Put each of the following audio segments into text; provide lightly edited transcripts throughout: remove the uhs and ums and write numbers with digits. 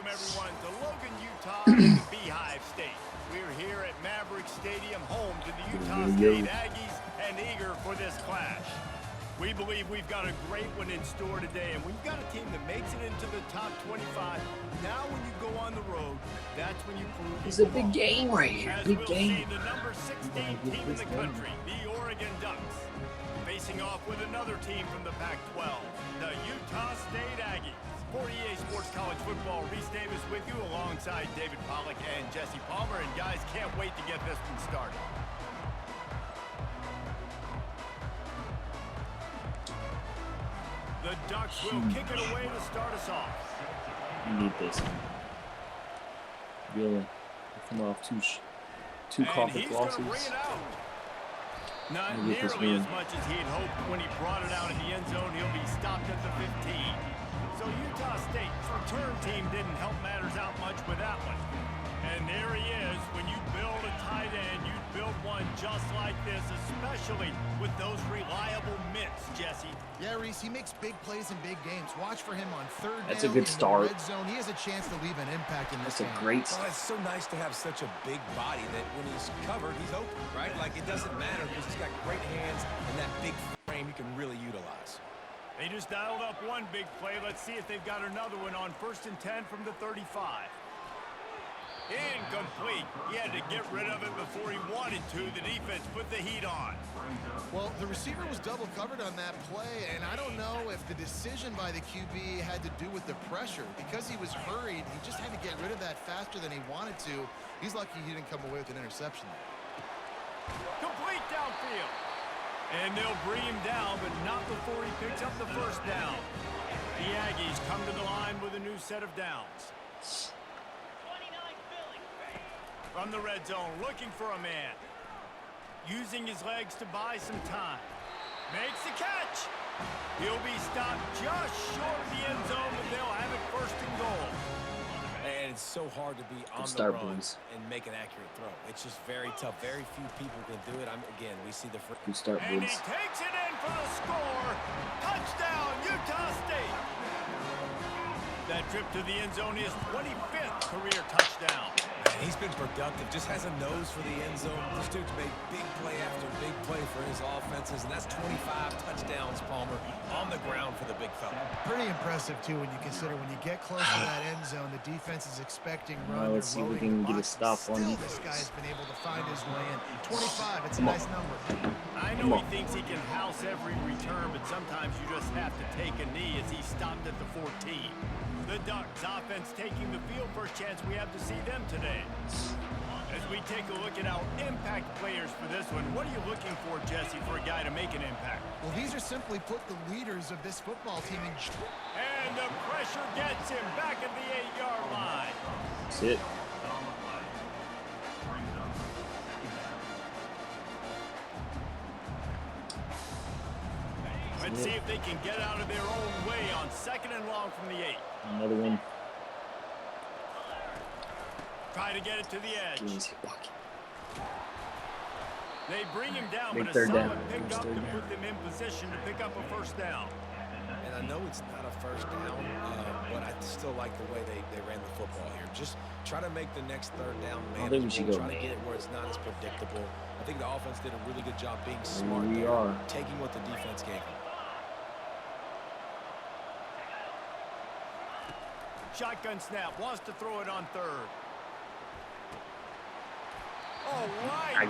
everyone, to Logan, Utah, and the Beehive State. We're here at Maverick Stadium, home to the Utah State Aggies, and eager for this clash. We believe we've got a great one in store today, and when you've got a team that makes it into the top 25, now when you go on the road, that's when you prove it's a big game right here. Big game. The number 16 team in the country, the Oregon Ducks, facing off with another team from the Pac-12, the Utah State Aggies. For EA Sports College Football, Reese Davis with you alongside David Pollack and Jesse Palmer. And guys, can't wait to get this one started. The Ducks will kick it away to start us off. You need this. Really. Come off two conference losses. Not nearly as much as he had hoped when he brought it out in the end zone. He'll be stopped at the 15. So Utah State's return team didn't help matters out much with that one. And there he is. When you build a tight end, you build one just like this, especially with those reliable mitts, Jesse. Yeah, Reese, he makes big plays in big games. Watch for him on third down. That's a good start. Red zone. He has a chance to leave an impact in this game. That's a great start. Well, it's so nice to have such a big body that when he's covered, he's open, right? Like, it doesn't matter because he's got great hands and that big frame you can really utilize. They just dialed up one big play. Let's see if they've got another one on 1st and 10 from the 35. Incomplete. He had to get rid of it before he wanted to. The defense put the heat on. Well, the receiver was double covered on that play, and I don't know if the decision by the QB had to do with the pressure. Because he was hurried, he just had to get rid of that faster than he wanted to. He's lucky he didn't come away with an interception there. Complete downfield. And they'll bring him down, but not before he picks up the first down. The Aggies come to the line with a new set of downs. From the red zone, looking for a man. Using his legs to buy some time. Makes the catch. He'll be stopped just short of the end zone, but they'll have it 1st and goal. And it's so hard to be on the run and make an accurate throw. It's just very tough. Very few people can do it. Again, we see the first. And he takes it in for the score. Touchdown, Utah State. That trip to the end zone is 25th career touchdown. Man, he's been productive. Just has a nose for the end zone. This dude's made big play after big play for his offenses, and that's 25 touchdowns, Palmer, on the ground for the big fella. Pretty impressive, too, when you consider when you get close to that end zone, the defense is expecting run. Let's see if we can get a stop on him. This guy's been able to find his way in. 25, it's a nice number. I know he thinks he can house every return, but sometimes you just have to take a knee as he stopped at the 14. The Ducks offense taking the field. First chance we have to see them today. As we take a look at our impact players for this one, what are you looking for, Jesse, for a guy to make an impact? Well, these are simply put the leaders of this football team. And the pressure gets him back at the 8-yard line. That's it. Let's see if they can get out of their own way on 2nd and long from the 8. Another one. Try to get it to the edge. Easy bucket. They bring him down, Big but a third solid down. pickup to put them in position to pick up a 1st down. And I know it's not a 1st down, but I still like the way they ran the football here. Just try to make the next 3rd down manageable. I think we should go try to get it where it's not as predictable. I think the offense did a really good job being smart taking what the defense gave them. Shotgun snap, wants to throw it on 3rd. Oh, right.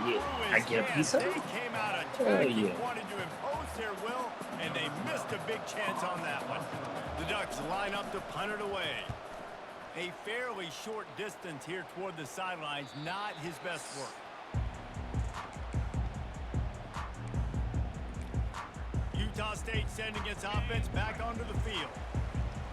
I get a piece of it. They came out attacking, wanted to impose their will, and they missed a big chance on that one. The Ducks line up to punt it away. A fairly short distance here toward the sidelines, not his best work. Utah State sending its offense back onto the field.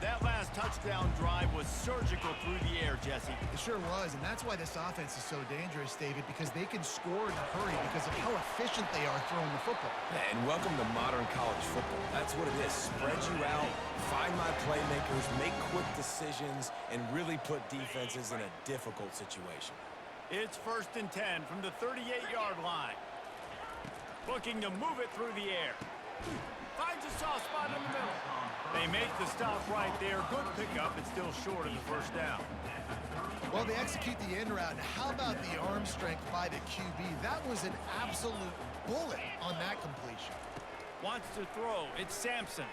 That last touchdown drive was surgical through the air, Jesse. It sure was, and that's why this offense is so dangerous, David, because they can score in a hurry because of how efficient they are throwing the football. And welcome to modern college football. That's what it is. Spread you out, find my playmakers, make quick decisions, and really put defenses in a difficult situation. It's 1st and 10 from the 38-yard line. Looking to move it through the air. Finds a soft spot in the middle. They make the stop right there. Good pickup. It's still short of the first down. Well, they execute the in route. How about the arm strength by the QB? That was an absolute bullet on that completion. Wants to throw. It's Sampson.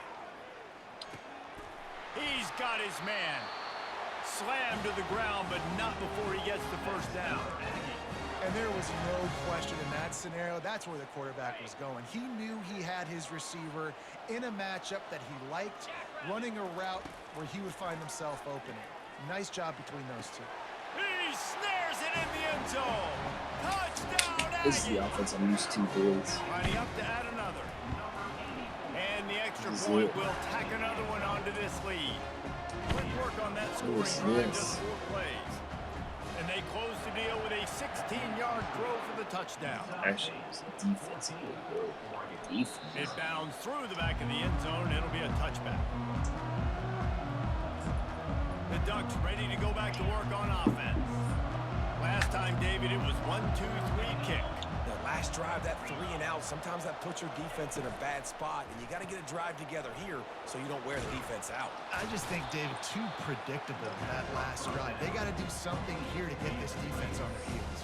He's got his man. Slammed to the ground, but not before he gets the first down. And there was no question in that scenario. That's where the quarterback was going. He knew he had his receiver in a matchup that he liked, running a route where he would find himself opening. Nice job between those two. He snares it in the end zone. Touchdown, Aggies. This is the offense I'm used to, boys. Lining up to add another. And the extra point will tack another one onto this lead. Quick work on that scoring drive, just 4 plays. And they close the deal with a 16-yard throw for the touchdown. Actually, it's a defensive goal. Defense. It bounds through the back of the end zone. It'll be a touchback. The Ducks ready to go back to work on offense. Last time, David, it was 1-2-3 kick. The last drive, that 3 and out, sometimes that puts your defense in a bad spot, and you got to get a drive together here so you don't wear the defense out. I just think, David, too predictable that last drive. They got to do something here to get this defense on their heels.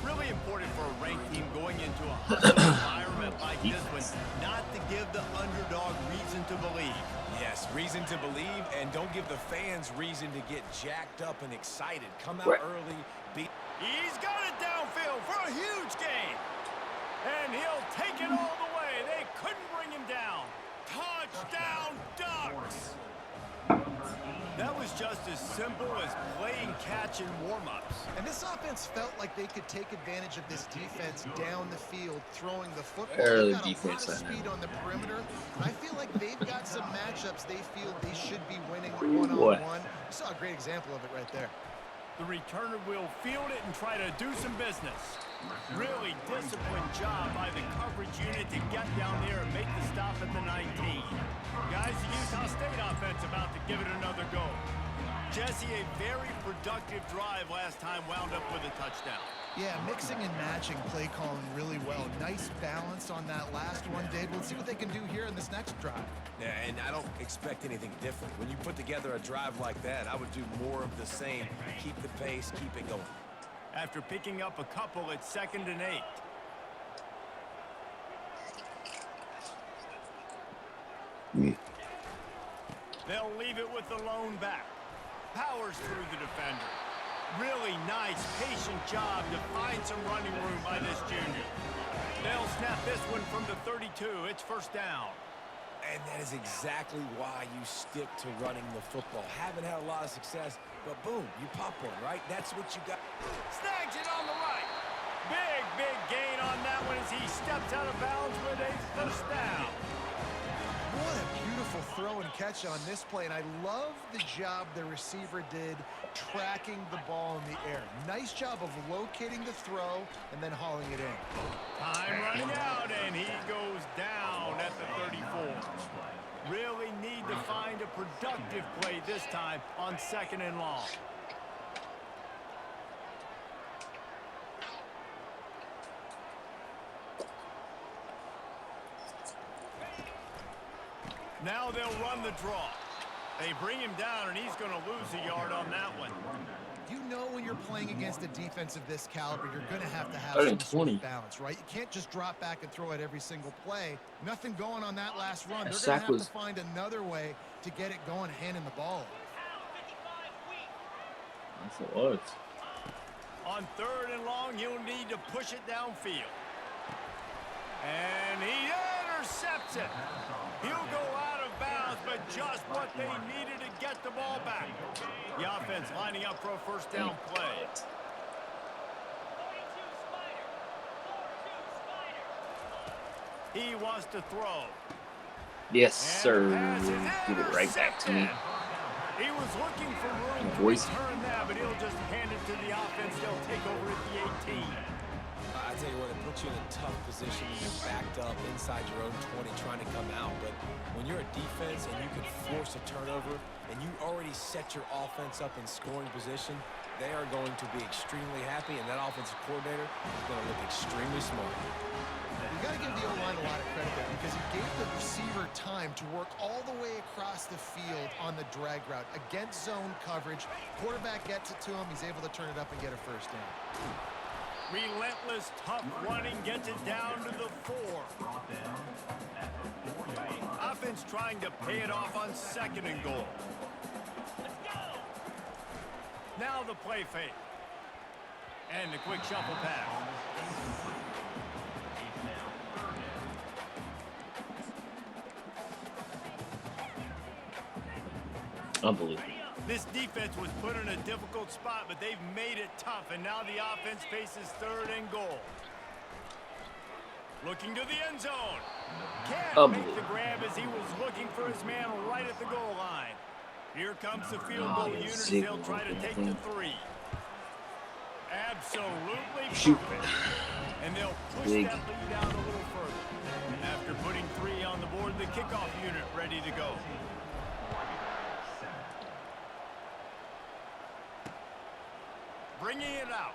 Really important for a ranked team going into a hostile environment like this one, not to give the underdog reason to believe. Yes, reason to believe, and don't give the fans reason to get jacked up and excited. Come out early, beat. He's got it downfield for a huge gain. And he'll take it all the way. They couldn't bring him down. Touchdown, Ducks. That was just as simple as playing catch in warm-ups. And this offense felt like they could take advantage of this defense down the field, throwing the football. Early They've got defense, a lot of speed on the perimeter. And I feel like they've got some matchups they feel they should be winning one-on-one. You saw a great example of it right there. The returner will field it and try to do some business. Really disciplined job by the coverage unit to get down there and make the stop at the 19. Guys, the Utah State offense about to give it another go. Jesse, a very productive drive last time, wound up with a touchdown. Yeah, mixing and matching play calling really well. Nice balance on that last one, Dave. Let's see what they can do here in this next drive. Yeah, and I don't expect anything different. When you put together a drive like that, I would do more of the same. Keep the pace, keep it going. After picking up a couple, it's 2nd and 8. They'll leave it with the lone back. Powers through the defender. Really nice, patient job to find some running room by this junior. They'll snap this one from the 32. It's 1st down. And that is exactly why you stick to running the football. Haven't had a lot of success, but boom, you pop one, right? That's what you got. Snags it on the right. Big gain on that one as he steps out of bounds with a 1st down. What a beautiful throw and catch on this play, and I love the job the receiver did tracking the ball in the air. Nice job of locating the throw and then hauling it in. Time running out, and he goes down at the 34. Really need to find a productive play this time on 2nd and long. Now they'll run the draw. They bring him down, and he's going to lose a yard on that one. You know when you're playing against a defense of this caliber, you're going to have some sort of balance, right? You can't just drop back and throw it every single play. Nothing going on that last run. They're going to have to find another way to get it going, handing the ball off. That's a lot. On 3rd and long, he'll need to push it downfield. And he intercepts it. He'll go out of bounds, but just what they needed to get the ball back. The offense lining up for a 1st down play. He wants to throw. Yes, sir. Give it right back to me. He was looking for room to return that, but he'll just hand it to the offense. They'll take over at the 18. I tell you what, it puts you in a tough position when you're backed up inside your own 20 trying to come out. But when you're a defense and you can force a turnover and you already set your offense up in scoring position, they are going to be extremely happy, and that offensive coordinator is going to look extremely smart. You got to give the O-line a lot of credit there because he gave the receiver time to work all the way across the field on the drag route against zone coverage. Quarterback gets it to him. He's able to turn it up and get a first down. Relentless, tough running gets it down to the 4. Offense trying to pay it off on 2nd and goal. Now the play fake. And the quick shuffle pass. Unbelievable. This defense was put in a difficult spot, but they've made it tough, and now the offense faces 3rd and goal. Looking to the end zone. Can't make the grab as he was looking for his man right at the goal line. Here comes the field goal unit as they'll try to take the 3. Absolutely perfect. And they'll push that lead out a little further. After putting 3 on the board, the kickoff unit ready to go. Bringing it out.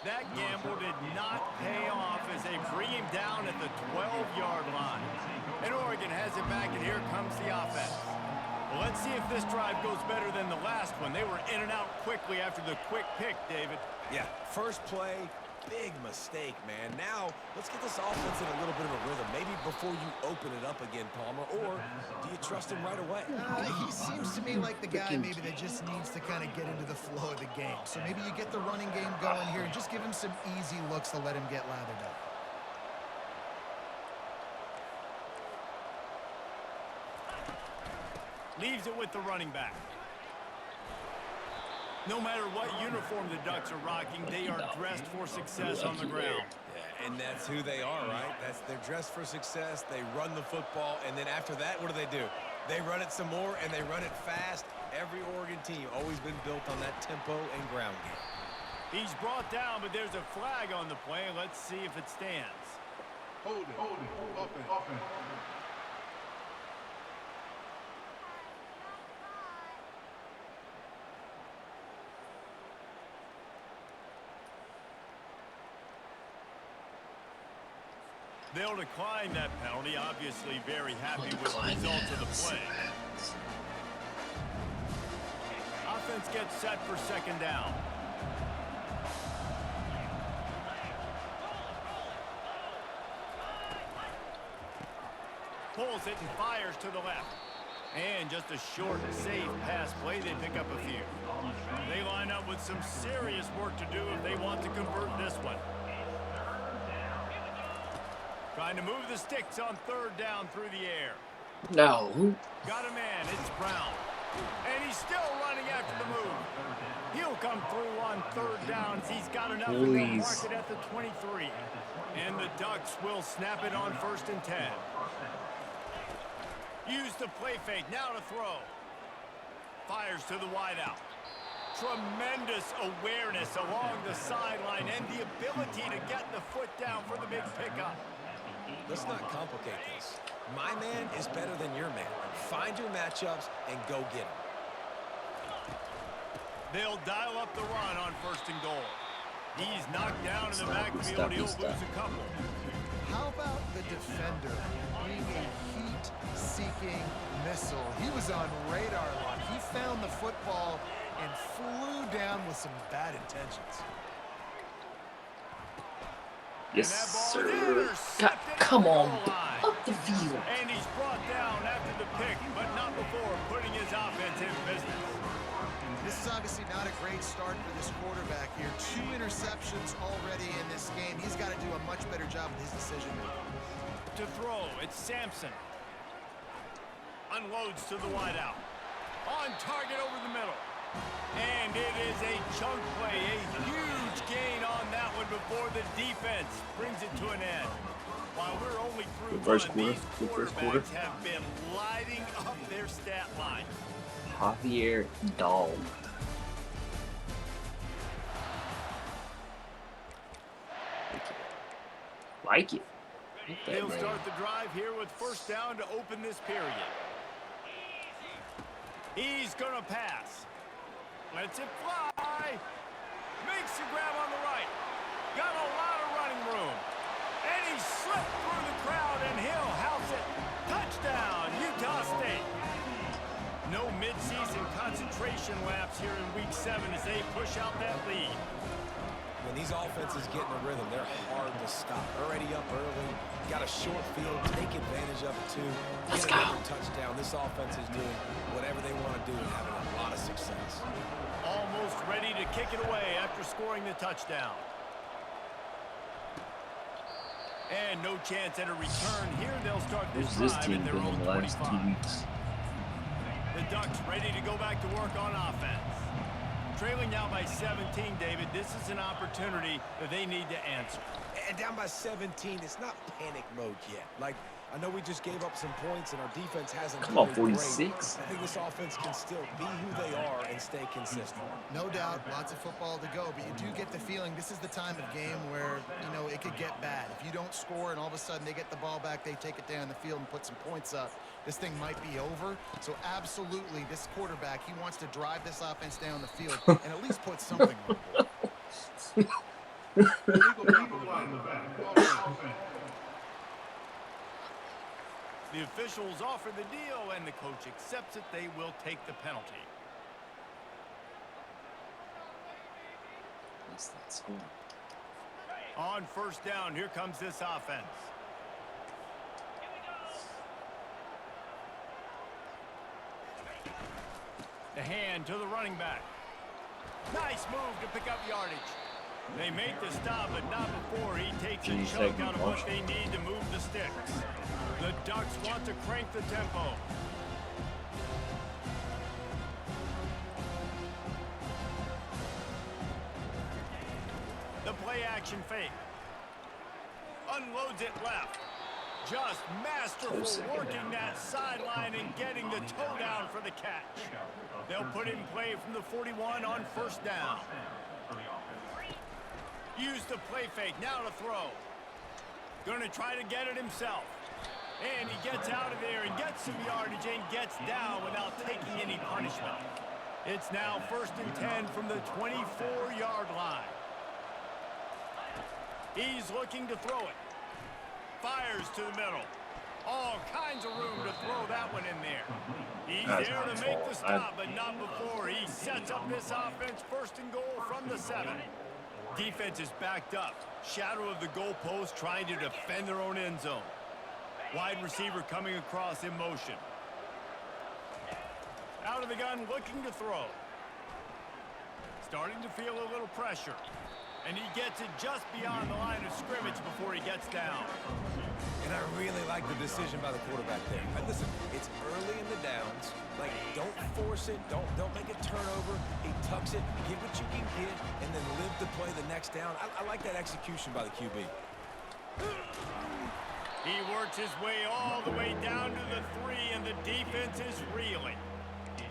That gamble did not pay off as they bring him down at the 12-yard line. And Oregon has it back, and here comes the offense. Well, let's see if this drive goes better than the last one. They were in and out quickly after the quick pick, David. Yeah, first play, big mistake, man. Now, let's get this offense in a little bit of a rhythm. Maybe before you open it up again, Palmer, or do you trust him right away? He seems to me like the guy maybe that just needs to kind of get into the flow of the game. So maybe you get the running game going here and just give him some easy looks to let him get lathered up. Leaves it with the running back. No matter what uniform the Ducks are rocking, they are dressed for success on the ground. Yeah, and that's who they are, right? They're dressed for success. They run the football, and then after that, what do? They run it some more, and they run it fast. Every Oregon team always been built on that tempo and ground game. He's brought down, but there's a flag on the play. Let's see if it stands. Hold it. Offense. They'll decline that penalty. Obviously very happy with the results of the play. Offense gets set for 2nd down. Pulls it and fires to the left. And just a short, safe pass play. They pick up a few. They line up with some serious work to do if they want to convert this one. Trying to move the sticks on 3rd down through the air. No. Got a man. It's Brown. And he's still running after the move. He'll come through on 3rd down as he's got enough to mark it at the 23. And the Ducks will snap it on 1st and 10. Use the play fake. Now to throw. Fires to the wideout. Tremendous awareness along the sideline and the ability to get the foot down for the big pickup. Let's not complicate this. My man is better than your man. Find your matchups and go get him. They'll dial up the run on 1st and goal. He's knocked down in the backfield. He'll lose a couple. How about the defender being a heat-seeking missile? He was on radar lock. He found the football and flew down with some bad intentions. Yes, sir. Come on. Up the field. And he's brought down after the pick, but not before putting his offense in business. This is obviously not a great start for this quarterback here. 2 interceptions already in this game. He's got to do a much better job with his decision-making. To throw, it's Sampson. Unloads to the wideout. On target over the middle. And it is a chunk play, a huge gain on that one before the defense brings it to an end. While we're only through these quarterbacks have been lighting up their stat line. Javier Dog. Like it. They'll start the drive here with 1st down to open this period. He's going to pass. Lets it fly. Makes the grab on the right. Got a lot of running room. And he slipped through the crowd, and he'll house it. Touchdown, Utah State. No midseason concentration laps here in Week 7 as they push out that lead. When these offenses get in a rhythm, they're hard to stop. Already up early, got a short field, take advantage of it too. Let's get go. another touchdown. This offense is doing whatever they want to do and having a lot of success. Almost ready to kick it away after scoring the touchdown. And no chance at a return here. They'll start this Who's this drive team at their been own in the last 2 25. weeks? The Ducks ready to go back to work on offense. Trailing now by 17, David. This is an opportunity that they need to answer. And down by 17, it's not panic mode yet. Like, I know we just gave up some points and our defense hasn't Come on, played great. 46. I think this offense can still be who they are and stay consistent. No doubt, lots of football to go, but you do get the feeling this is the time of game where, you know, it could get bad. If you don't score and all of a sudden they get the ball back, they take it down the field and put some points up, this thing might be over. So absolutely, this quarterback, he wants to drive this offense down the field and at least put something on the board. Legal flag in the back. Offense. The officials offer the deal, and the coach accepts it. They will take the penalty. That's that score. On first down, here comes this offense. The hand to the running back. Nice move to pick up yardage. They make the stop, but not before he takes a chunk out of what they need to move the sticks. The Ducks want to crank the tempo. The play action fake. Unloads it left. Just masterful working that sideline and getting the toe down for the catch. They'll put it in play from the 41 on first down. Use the play fake, now to throw. Gonna try to get it himself. And he gets out of there and gets some yardage and gets down without taking any punishment. It's now first and 10 from the 24-yard line. He's looking to throw it. Fires to the middle. All kinds of room to throw that one in there. He's there to make the stop, but not before he sets up this offense first and goal from the 7. Defense is backed up. Shadow of the goalpost trying to defend their own end zone. Wide receiver coming across in motion. Out of the gun, looking to throw. Starting to feel a little pressure. And he gets it just beyond the line of scrimmage before he gets down. And I really like the decision by the quarterback there. And listen, it's early in the downs. Like, don't force it. Don't make a turnover. He tucks it, get what you can get, and then live to play the next down. I like that execution by the QB. He works his way all the way down to the 3, and the defense is reeling.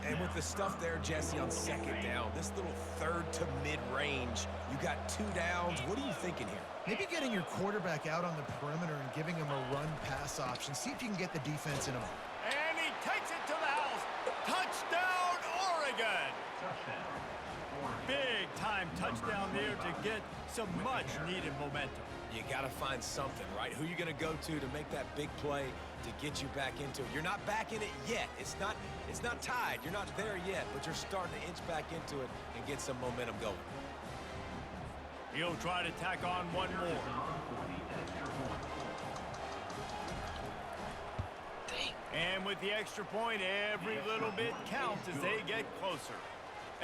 And with the stuff there, Jesse, on second down, this little third to mid-range, you got 2 downs. What are you thinking here? Maybe getting your quarterback out on the perimeter and giving him a run-pass option. See if you can get the defense in him. And he takes it to the house. Touchdown, Oregon! Big-time touchdown there to get some much-needed momentum. You got to find something, right? Who you going to go to make that big play to get you back into it? You're not back in it yet. It's not tied. You're not there yet, but you're starting to inch back into it and get some momentum going. He'll try to tack on one more. And with the extra point, every little bit counts as they get closer.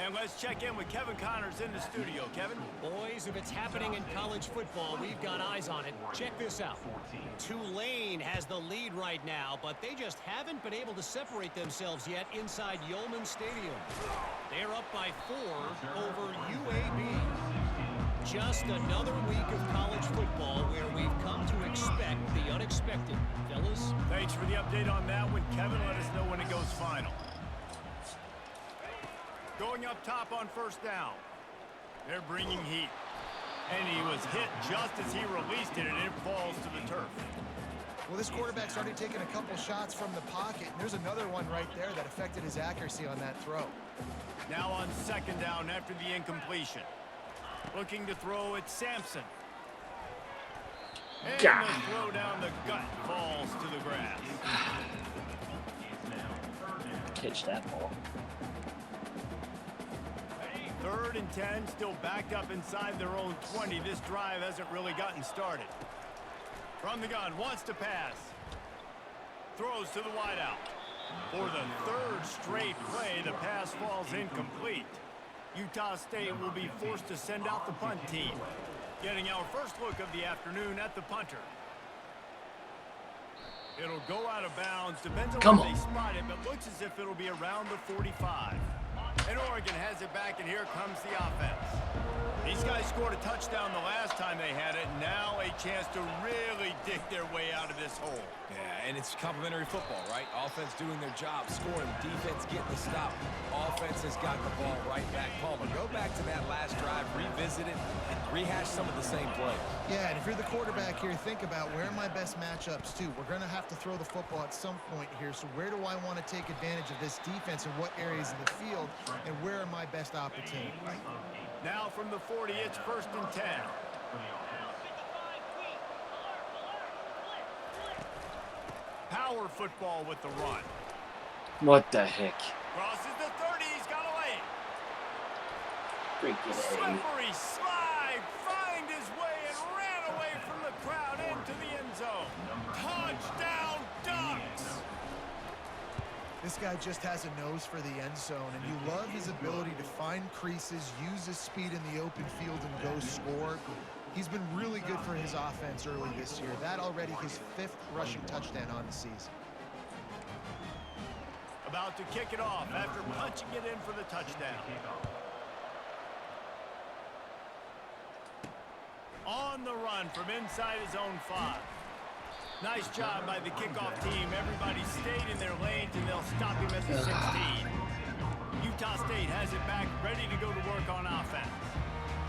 And let's check in with Kevin Connors in the studio. Kevin? Boys, if it's happening in college football, we've got eyes on it. Check this out. Tulane has the lead right now, but they just haven't been able to separate themselves yet inside Yulman Stadium. They're up by 4 over UAB. Just another week of college football where we've come to expect the unexpected. Fellas? Thanks for the update on that one, Kevin. Let us know when it goes final. Going up top on first down. They're bringing heat. And he was hit just as he released it, and it falls to the turf. Well, this quarterback's already taken a couple shots from the pocket, and there's another one right there that affected his accuracy on that throw. Now on second down after the incompletion. Looking to throw at Sampson. And Gah. the throw down the gut falls to the grass. Catch that ball. 3rd and 10, still backed up inside their own 20. This drive hasn't really gotten started. From the gun, wants to pass. Throws to the wideout. For the 3rd straight play, the pass falls incomplete. Utah State will be forced to send out the punt team. Getting our first look of the afternoon at the punter. It'll go out of bounds. Depends on where they spot it, but looks as if it'll be around the 45. And Oregon has it back, and here comes the offense. These guys scored a touchdown the last time they had it. Now a chance to really dig their way out of this hole. Yeah, and it's complimentary football, right? Offense doing their job, scoring, defense getting the stop. Offense has got the ball right back. Palmer, go back to that last drive, revisit it, and rehash some of the same plays. Yeah, and if you're the quarterback here, think about where are my best matchups too. We're going to have to throw the football at some point here. So where do I want to take advantage of this defense and what areas of the field, and where are my best opportunities? Now from the 40, it's 1st and 10. Power football with the run. What the heck? Crosses the 30, he's got a lane. Freaking A. Slippery slide, find his way and ran away from the crowd into the end zone. Touchdown Ducks! This guy just has a nose for the end zone, and you love his ability to find creases, use his speed in the open field, and go score. He's been really good for his offense early this year. That already his 5th rushing touchdown on the season. About to kick it off after punching it in for the touchdown. On the run from inside his own 5. Nice job by the kickoff team. Everybody stayed in their lanes, and they'll stop him at the 16. Utah State has it back, ready to go to work on offense.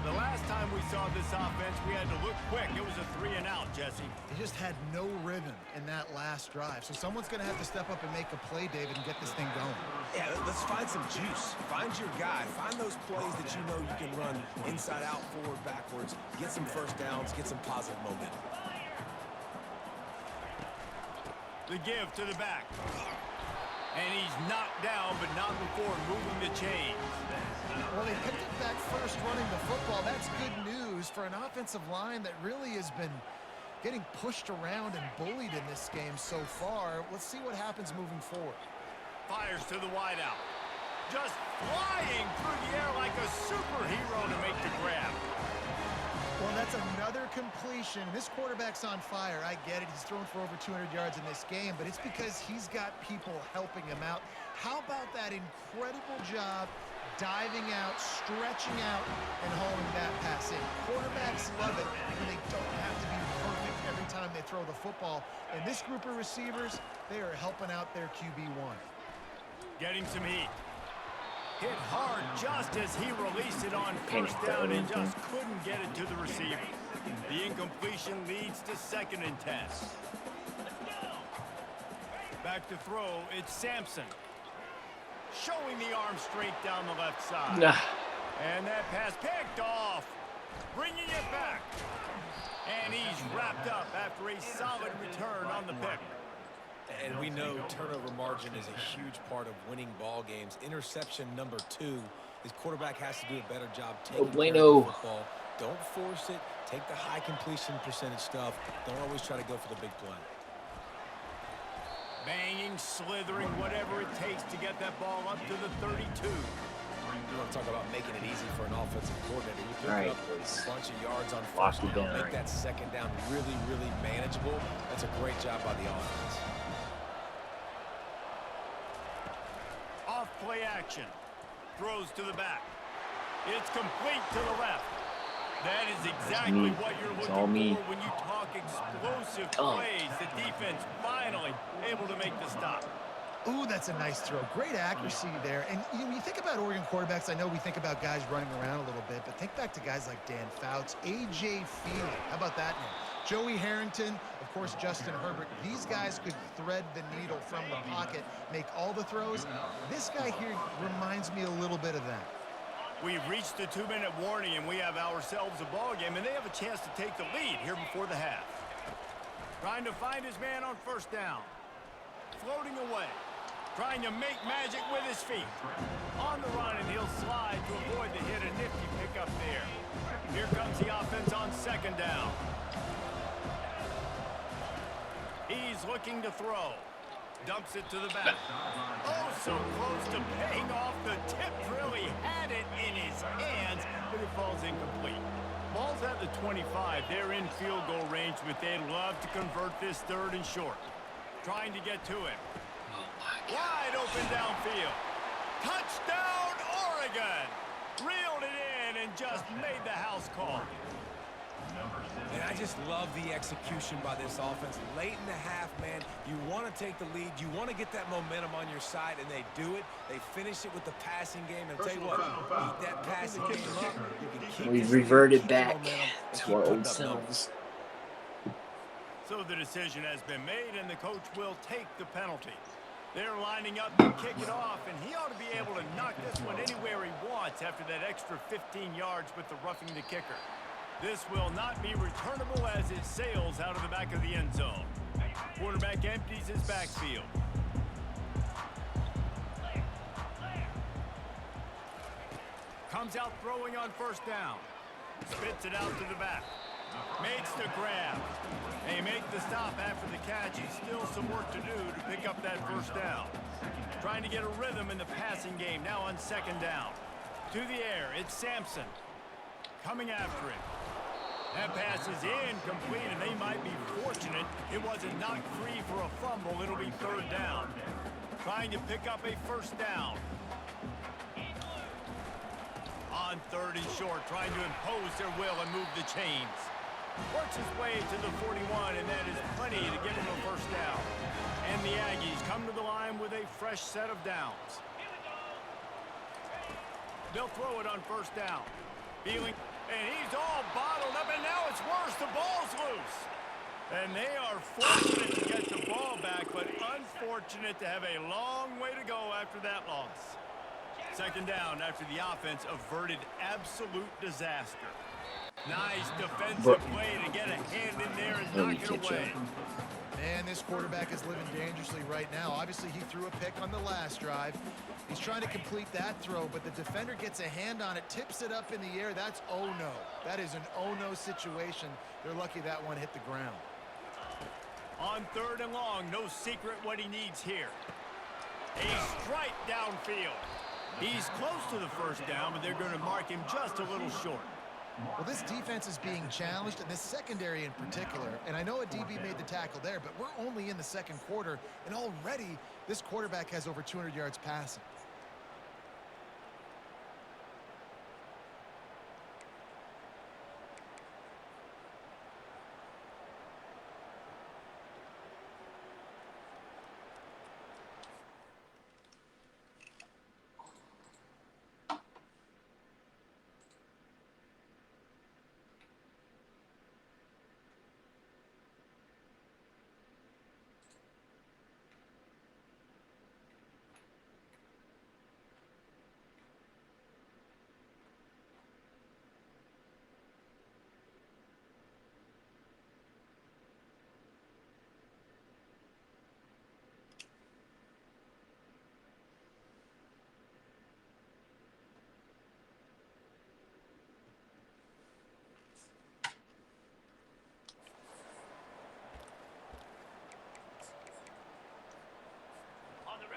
The last time we saw this offense, we had to look quick. It was a 3-and-out, Jesse. He just had no rhythm in that last drive. So someone's going to have to step up and make a play, David, and get this thing going. Yeah, let's find some juice. Find your guy. Find those plays that you know you can run inside out, forward, backwards. Get some first downs. Get some positive momentum. The give to the back. And he's knocked down, but not before moving the chains. Well, they picked up that first running the football. That's good news for an offensive line that really has been getting pushed around and bullied in this game so far. Let's see what happens moving forward. Fires to the wideout. Just flying through the air like a superhero to make the grab. Well, that's another completion. This quarterback's on fire. I get it. He's thrown for over 200 yards in this game, but it's because he's got people helping him out. How about that incredible job diving out, stretching out, and hauling that pass in? Quarterbacks love it when they don't have to be perfect every time they throw the football. And this group of receivers, they are helping out their QB1. Getting some heat. Hit hard just as he released it on 1st down and just couldn't get it to the receiver. The incompletion leads to 2nd and 10. Back to throw, it's Sampson. Showing the arm straight down the left side. And that pass picked off. Bringing it back. And he's wrapped up after a solid return on the pick. And we know turnover margin is a huge part of winning ball games. Interception number 2. His quarterback has to do a better job taking care of the football. Don't force it. Take the high completion percentage stuff. Don't always try to go for the big play. Banging, slithering, whatever it takes to get that ball up to the 32. You want to talk about making it easy for an offensive coordinator. You pick up a bunch of yards on 1st down. Make that 2nd down really, really manageable. That's a great job by the offense. Off-play action. Throws to the back. It's complete to the left. That is exactly what you're looking for when you talk explosive plays. The defense finally able to make the stop. Ooh, that's a nice throw. Great accuracy there. And when you think about Oregon quarterbacks, I know we think about guys running around a little bit, but think back to guys like Dan Fouts, A.J. Feely. How about that name? Joey Harrington, of course, Justin Herbert. These guys could thread the needle from the pocket, make all the throws. This guy here reminds me a little bit of that. We've reached the 2-minute warning, and we have ourselves a ball game, and they have a chance to take the lead here before the half. Trying to find his man on first down. Floating away. Trying to make magic with his feet. On the run, and he'll slide to avoid the hit. A nifty pickup there. Here comes the offense on second down. He's looking to throw. Dumps it to the back. Oh, so close to paying off. The tip really had it in his hands, but it falls incomplete. Ball's at the 25. They're in field goal range, but they'd love to convert this third and short. Trying to get to him. Wide open downfield. Touchdown, Oregon! Reeled it in and just made the house call. And I just love the execution by this offense. Late in the half, man, you want to take the lead. You want to get that momentum on your side, and they do it. They finish it with the passing game. And tell you what, keep that passing game up. You can keep We reverted back to our old selves. So the decision has been made, and the coach will take the penalty. They're lining up to kick it off, and he ought to be able to knock this one anywhere he wants after that extra 15 yards with the roughing the kicker. This will not be returnable as it sails out of the back of the end zone. Quarterback empties his backfield. Comes out throwing on first down. Spits it out to the back. Makes the grab. They make the stop after the catch. He's still some work to do to pick up that first down. Trying to get a rhythm in the passing game now on second down. To the air, it's Sampson. Coming after him. That pass is incomplete, and they might be fortunate it wasn't knocked free for a fumble. It'll be third down. Trying to pick up a first down. On third and short, trying to impose their will and move the chains. Works his way to the 41, and that is plenty to give him a first down. And the Aggies come to the line with a fresh set of downs. They'll throw it on first down. Feeling, and he's all bottled up, and now it's worse. The ball's loose. And they are fortunate to get the ball back, but unfortunate to have a long way to go after that loss. Second down after the offense averted absolute disaster. Nice defensive play to get a hand in there and knock it away. Man, this quarterback is living dangerously right now. Obviously, he threw a pick on the last drive. He's trying to complete that throw, but the defender gets a hand on it, tips it up in the air. That's oh-no. That is an oh-no situation. They're lucky that one hit the ground. On third and long, no secret what he needs here. A strike downfield. He's close to the first down, but they're going to mark him just a little short. Well, this defense is being challenged, and this secondary in particular. And I know a DB made the tackle there, but we're only in the second quarter, and already this quarterback has over 200 yards passing.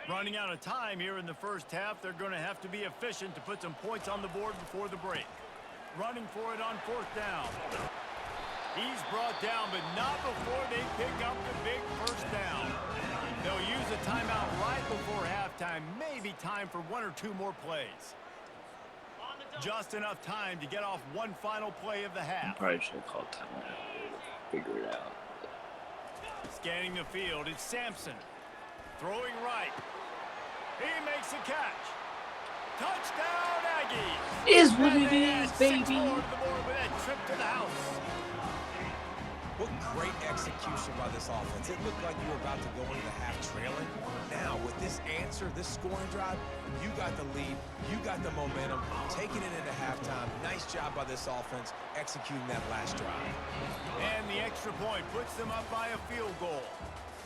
Running out of time here in the first half, they're going to have to be efficient to put some points on the board before the break. Running for it on fourth down. He's brought down, but not before they pick up the big first down. They'll use a timeout right before halftime. Maybe time for one or two more plays. Just enough time to get off one final play of the half. Probably should have called timeout. Figure it out. Scanning the field, it's Sampson. Throwing right. He makes the catch. Touchdown, Aggies. Is what it is, baby. With that trip to the house. What great execution by this offense. It looked like you were about to go into the half trailing. Now, with this answer, this scoring drive, you got the lead, you got the momentum, taking it into halftime. Nice job by this offense executing that last drive. And the extra point puts them up by a field goal.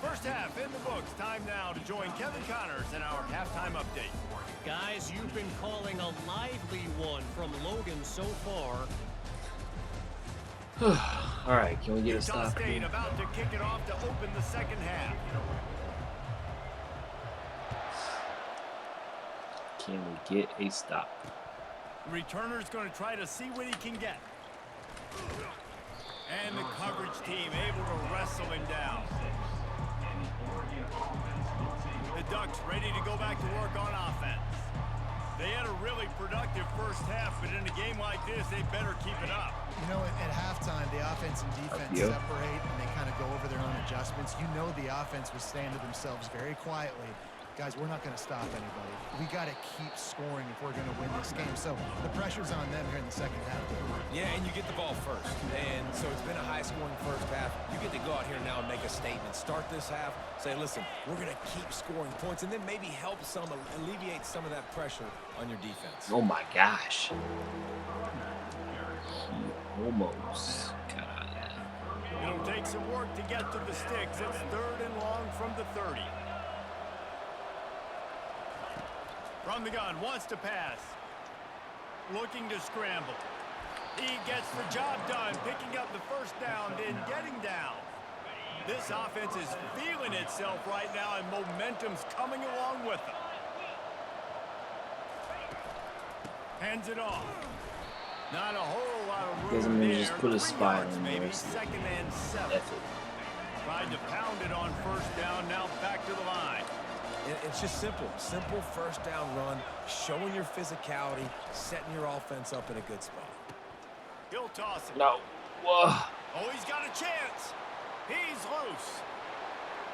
First half in the books. Time now to join Kevin Connors in our halftime update. Guys, you've been calling a lively one from Logan so far. All right, can we get a Utah stop State here? about to kick it off to open the second half. Can we get a stop? Returner's going to try to see what he can get. And the coverage team able to wrestle him down. The Ducks ready to go back to work on offense. They had a really productive first half, but in a game like this, they better keep it up. You know, at halftime, the offense and defense separate, and they kind of go over their own adjustments. You know the offense was saying to themselves very quietly, guys, we're not going to stop anybody. We got to keep scoring if we're going to win this game. So the pressure's on them here in the second half. Yeah, and you get the ball first. And so it's been a high-scoring first half. You get to go out here now and make a statement. Start this half, say, listen, we're going to keep scoring points, and then maybe help some, alleviate some of that pressure on your defense. Oh my gosh. He almost got out of that. It'll take some work to get to the sticks. It's 3rd and long from the 30. From the gun, wants to pass. Looking to scramble. He gets the job done, picking up the first down, then getting down. This offense is feeling itself right now, and momentum's coming along with them. Hands it off. Not a whole lot of room Doesn't mean there. just put a 3 spy yards on maybe, there. 2nd and 7. That's it. Tried to pound it on first down, now back to the line. It's just simple. Simple first down run, showing your physicality, setting your offense up in a good spot. He'll toss it. No. Whoa. Oh, he's got a chance. He's loose.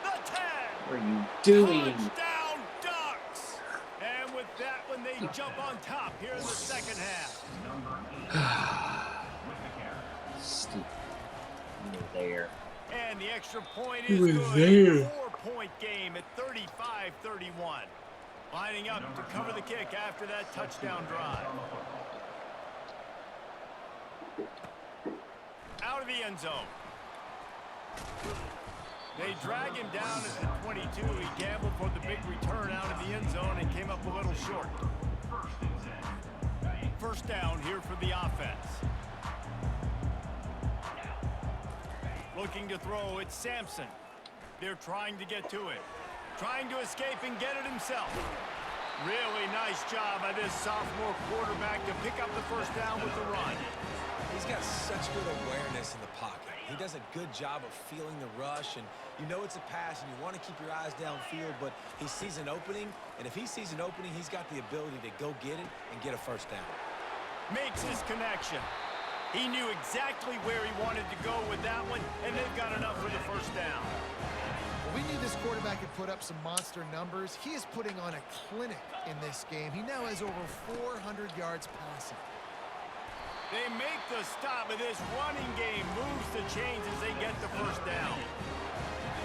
The 10. What are you doing? Touchdown, Ducks. And with that one, they jump on top here in the second half. Steve. You were there. And the extra point He is was good. there. 4-point game at 35-31. Lining up to cover the kick after that touchdown drive. Out of the end zone. They drag him down at the 22. He gambled for the big return out of the end zone and came up a little short. First down here for the offense. Looking to throw, it's Sampson. They're trying to get to it. Trying to escape and get it himself. Really nice job by this sophomore quarterback to pick up the first down with the run. He's got such good awareness in the pocket. He does a good job of feeling the rush, and you know it's a pass, and you want to keep your eyes downfield, but he sees an opening, and if he sees an opening, he's got the ability to go get it and get a first down. Makes his connection. He knew exactly where he wanted to go with that one, and they've got enough for the first down. We knew this quarterback could put up some monster numbers. He is putting on a clinic in this game. He now has over 400 yards passing. They make the stop, and this running game moves the chains as they get the first down.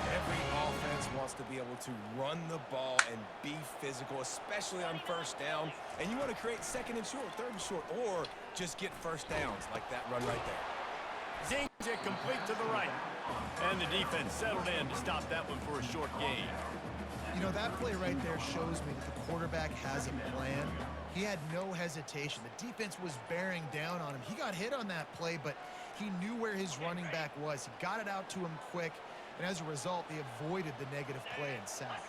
Every offense wants to be able to run the ball and be physical, especially on first down. And you want to create 2nd and short, 3rd and short, or just get first downs like that run right there. Zings it complete to the right. And the defense settled in to stop that one for a short gain. You know, that play right there shows me that the quarterback has a plan. He had no hesitation. The defense was bearing down on him. He got hit on that play, but he knew where his running back was. He got it out to him quick, and as a result, they avoided the negative play and sack.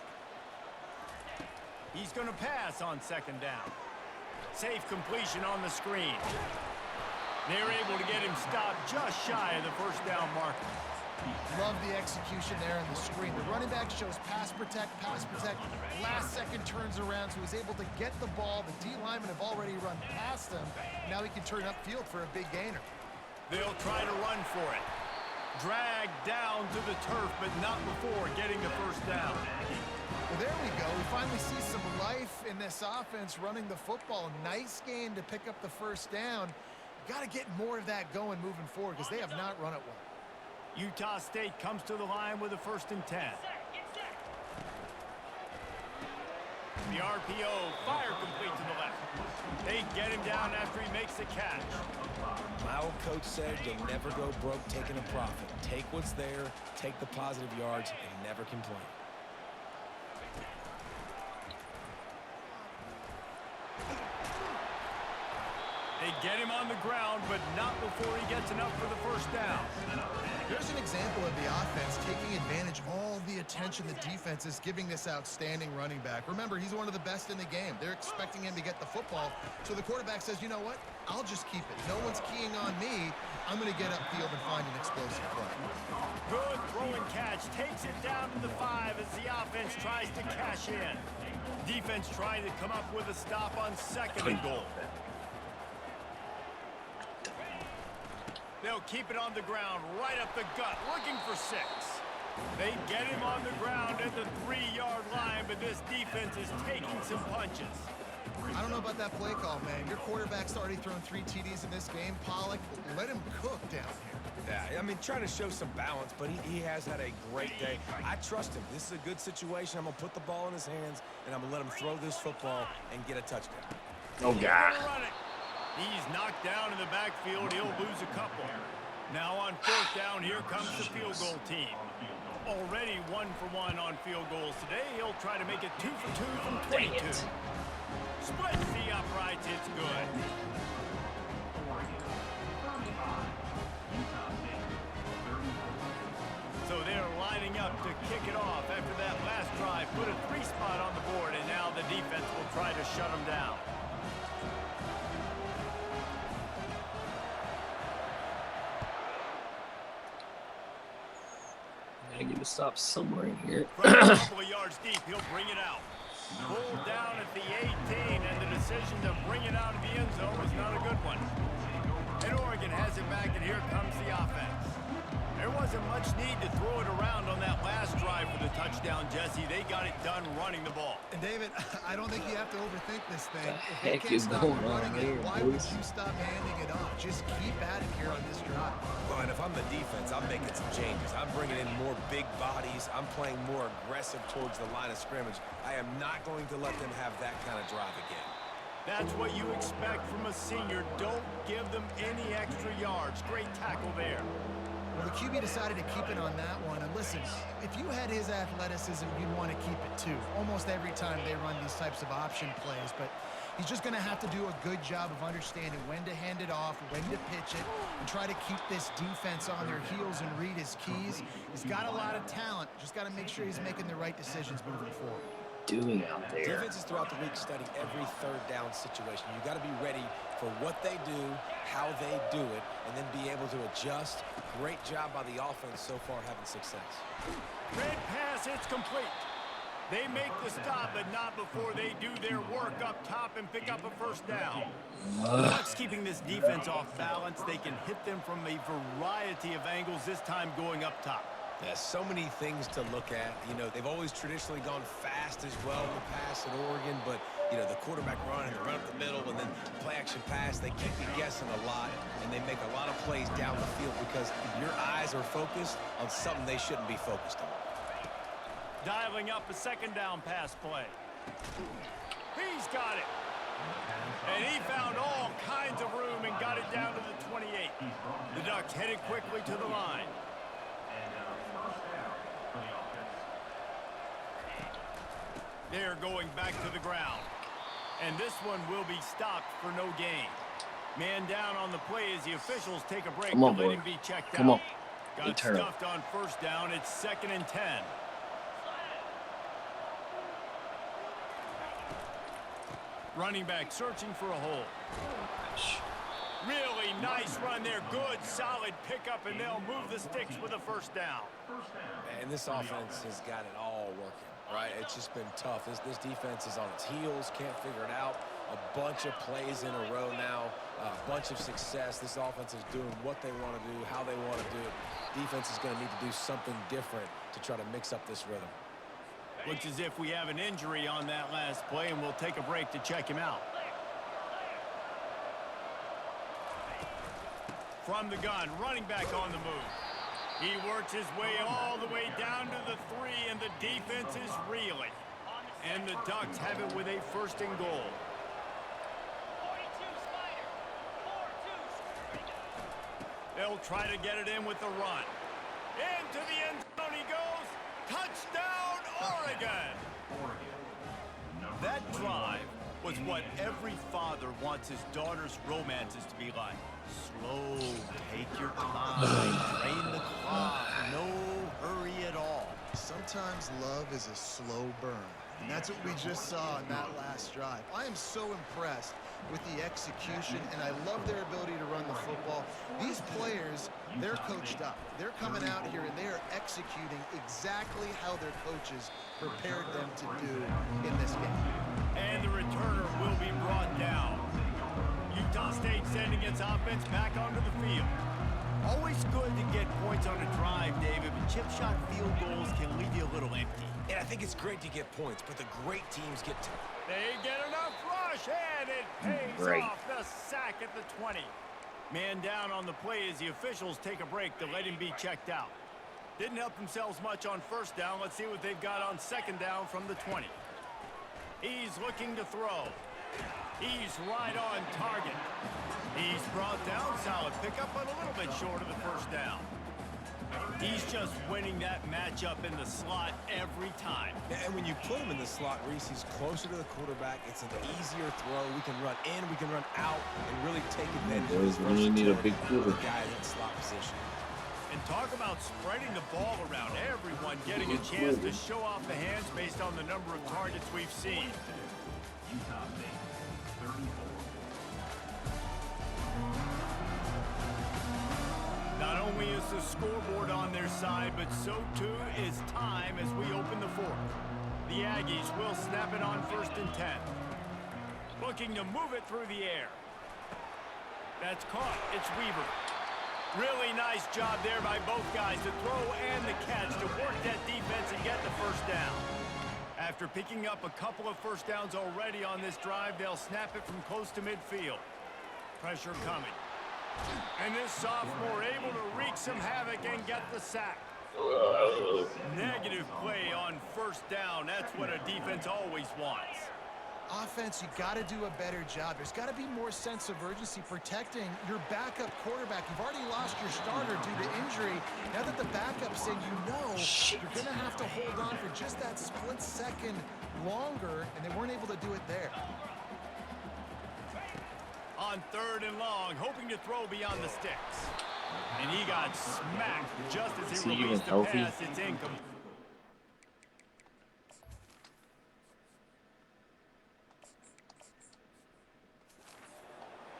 He's going to pass on 2nd down. Safe completion on the screen. They're able to get him stopped just shy of the first down marker. Love the execution there on the screen. The running back shows pass protect. Last second turns around, so he's able to get the ball. The D linemen have already run past him. Now he can turn upfield for a big gainer. They'll try to run for it. Dragged down to the turf, but not before getting the first down. Well, there we go. We finally see some life in this offense running the football. Nice game to pick up the first down. Got to get more of that going moving forward because they have not run it well. Utah State comes to the line with a 1st and 10. The RPO, fire complete to the left. They get him down after he makes the catch. My old coach said you'll never go broke taking a profit. Take what's there, take the positive yards, and never complain. They get him on the ground, but not before he gets enough for the 1st down. Here's an example of the offense taking advantage of all the attention the defense is giving this outstanding running back. Remember, he's one of the best in the game. They're expecting him to get the football, so the quarterback says, you know what? I'll just keep it. No one's keying on me. I'm going to get upfield and find an explosive play. Good throwing catch. Takes it down to the 5 as the offense tries to cash in. Defense trying to come up with a stop on 2nd and goal. They'll keep it on the ground, right up the gut, looking for 6. They get him on the ground at the 3-yard line, but this defense is taking some punches. I don't know about that play call, man. Your quarterback's already thrown 3 TDs in this game. Pollock, let him cook down here. Yeah, I mean, trying to show some balance, but he has had a great day. I trust him. This is a good situation. I'm going to put the ball in his hands, and I'm going to let him throw this football and get a touchdown. Oh, God. He's knocked down in the backfield. He'll lose a couple. Now on 4th down, here comes the field goal team. Already 1 for 1 on field goals today. He'll try to make it 2 for 2 from 22. Splits the uprights. It's good. So they're lining up to kick it off after that last drive. Put a 3 spot on the board, and now the defense will try to shut them down. I need to stop somewhere in here. From a couple of yards deep, he'll bring it out. Pulled down at the 18, and the decision to bring it out of the end zone was not a good one. And Oregon has it back, and here comes the offense. There wasn't much need to throw it around on that last drive for the touchdown, Jesse. They got it done running the ball. And David, I don't think you have to overthink this thing. What the heck is going on here, why would you stop handing it off? Just keep at it here on this drive. Well, and if I'm the defense, I'm making some changes. I'm bringing in more big bodies. I'm playing more aggressive towards the line of scrimmage. I am not going to let them have that kind of drive again. That's what you expect from a senior. Don't give them any extra yards. Great tackle there. Well, the QB decided to keep it on that one. And listen, if you had his athleticism, you'd want to keep it too. Almost every time they run these types of option plays. But he's just going to have to do a good job of understanding when to hand it off, when to pitch it, and try to keep this defense on their heels and read his keys. He's got a lot of talent. Just got to make sure he's making the right decisions moving forward. Doing out there. Defenses throughout the week study every 3rd down situation. You got to be ready for what they do, how they do it, and then be able to adjust. Great job by the offense so far having success. Red pass, it's complete. They make the stop, but not before they do their work up top and pick up a 1st down. That's keeping this defense off balance. They can hit them from a variety of angles, this time going up top. Yeah, so many things to look at. You know, they've always traditionally gone fast as well in the past at Oregon, but, you know, the quarterback run and the run up the middle and then play action pass, they keep you guessing a lot, and they make a lot of plays down the field because your eyes are focused on something they shouldn't be focused on. Dialing up a 2nd down pass play. He's got it. And he found all kinds of room and got it down to the 28. The Ducks headed quickly to the line. They're going back to the ground. And this one will be stopped for no gain. Man down on the play as the officials take a break to let him be checked out. Come on. Got stuffed on 1st down. It's 2nd and 10. Running back searching for a hole. Really nice run there. Good, solid pickup, and they'll move the sticks with a 1st down. And this offense has got it all working, right? It's just been tough. This defense is on its heels, can't figure it out. A bunch of plays in a row now, a bunch of success. This offense is doing what they want to do, how they want to do it. Defense is going to need to do something different to try to mix up this rhythm. Looks as if we have an injury on that last play, and we'll take a break to check him out. From the gun, running back on the move. He works his way all the way down to the 3, and the defense is reeling. And the Ducks have it with a 1st and goal. They'll try to get it in with the run. Into the end zone he goes. Touchdown, Oregon! That drive was what every father wants his daughter's romances to be like. Slow, take your time, drain the clock, no hurry at all. Sometimes love is a slow burn. And that's what we just saw in that last drive. I am so impressed with the execution, and I love their ability to run the football. These players, they're coached up. They're coming out here, and they are executing exactly how their coaches prepared them to do in this game. And the returner will be brought down. Utah State sending its offense back onto the field. Always good to get points on a drive, David, but chip shot field goals can leave you a little empty. And I think it's great to get points, but the great teams get to. They get enough rush, and it pays off. The sack at the 20. Man down on the play as the officials take a break to let him be checked out. Didn't help themselves much on 1st down. Let's see what they've got on 2nd down from the 20. He's looking to throw. He's right on target. He's brought down. Solid pickup, but a little bit short of the 1st down. He's just winning that matchup in the slot every time. And when you put him in the slot, Reese, he's closer to the quarterback. It's an easier throw. We can run in, we can run out, and really take advantage of his really need a big quarter. Guy in slot position. And talk about spreading the ball around. Everyone getting a chance to show off the hands based on the number of targets we've seen. Utah State, 34. Not only is the scoreboard on their side, but so too is time as we open the 4th. The Aggies will snap it on 1st and 10. Looking to move it through the air. That's caught. It's Weaver. Really nice job there by both guys, the throw and the catch, to work that defense and get the 1st down. After picking up a couple of 1st downs already on this drive, they'll snap it from close to midfield. Pressure coming. And this sophomore able to wreak some havoc and get the sack. Negative play on 1st down. That's what a defense always wants. Offense, you got to do a better job. There's got to be more sense of urgency protecting your backup quarterback. You've already lost your starter due to injury. Now that the backup's in, you're going to have to hold on for just that split second longer, and they weren't able to do it there. On 3rd and long, hoping to throw beyond the sticks. And he got smacked just as he released the pass. It's incomplete.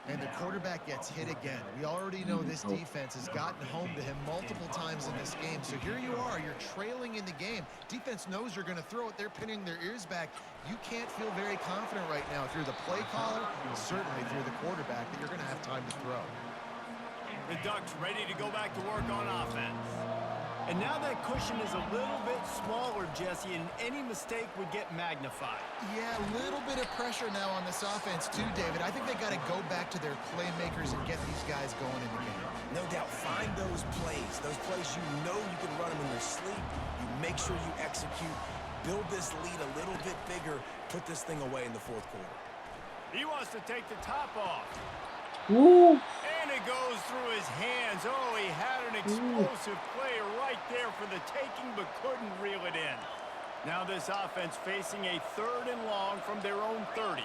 And the quarterback gets hit again. We already know this defense has gotten home to him multiple times in this game. So here you are, you're trailing in the game. Defense knows you're going to throw it. They're pinning their ears back. You can't feel very confident right now if you're the play caller, and certainly if you're the quarterback, that you're going to have time to throw. The Ducks ready to go back to work on offense. And now that cushion is a little bit smaller, Jesse, and any mistake would get magnified. Yeah, a little bit of pressure now on this offense too, David. I think they got to go back to their playmakers and get these guys going in the game. No doubt, find those plays you know you can run them in your sleep. You make sure you execute, build this lead a little bit bigger, put this thing away in the 4th quarter. He wants to take the top off. Woo! And it goes through his hands. Oh, he had an explosive play right there for the taking, but couldn't reel it in. Now this offense facing a 3rd and long from their own 30.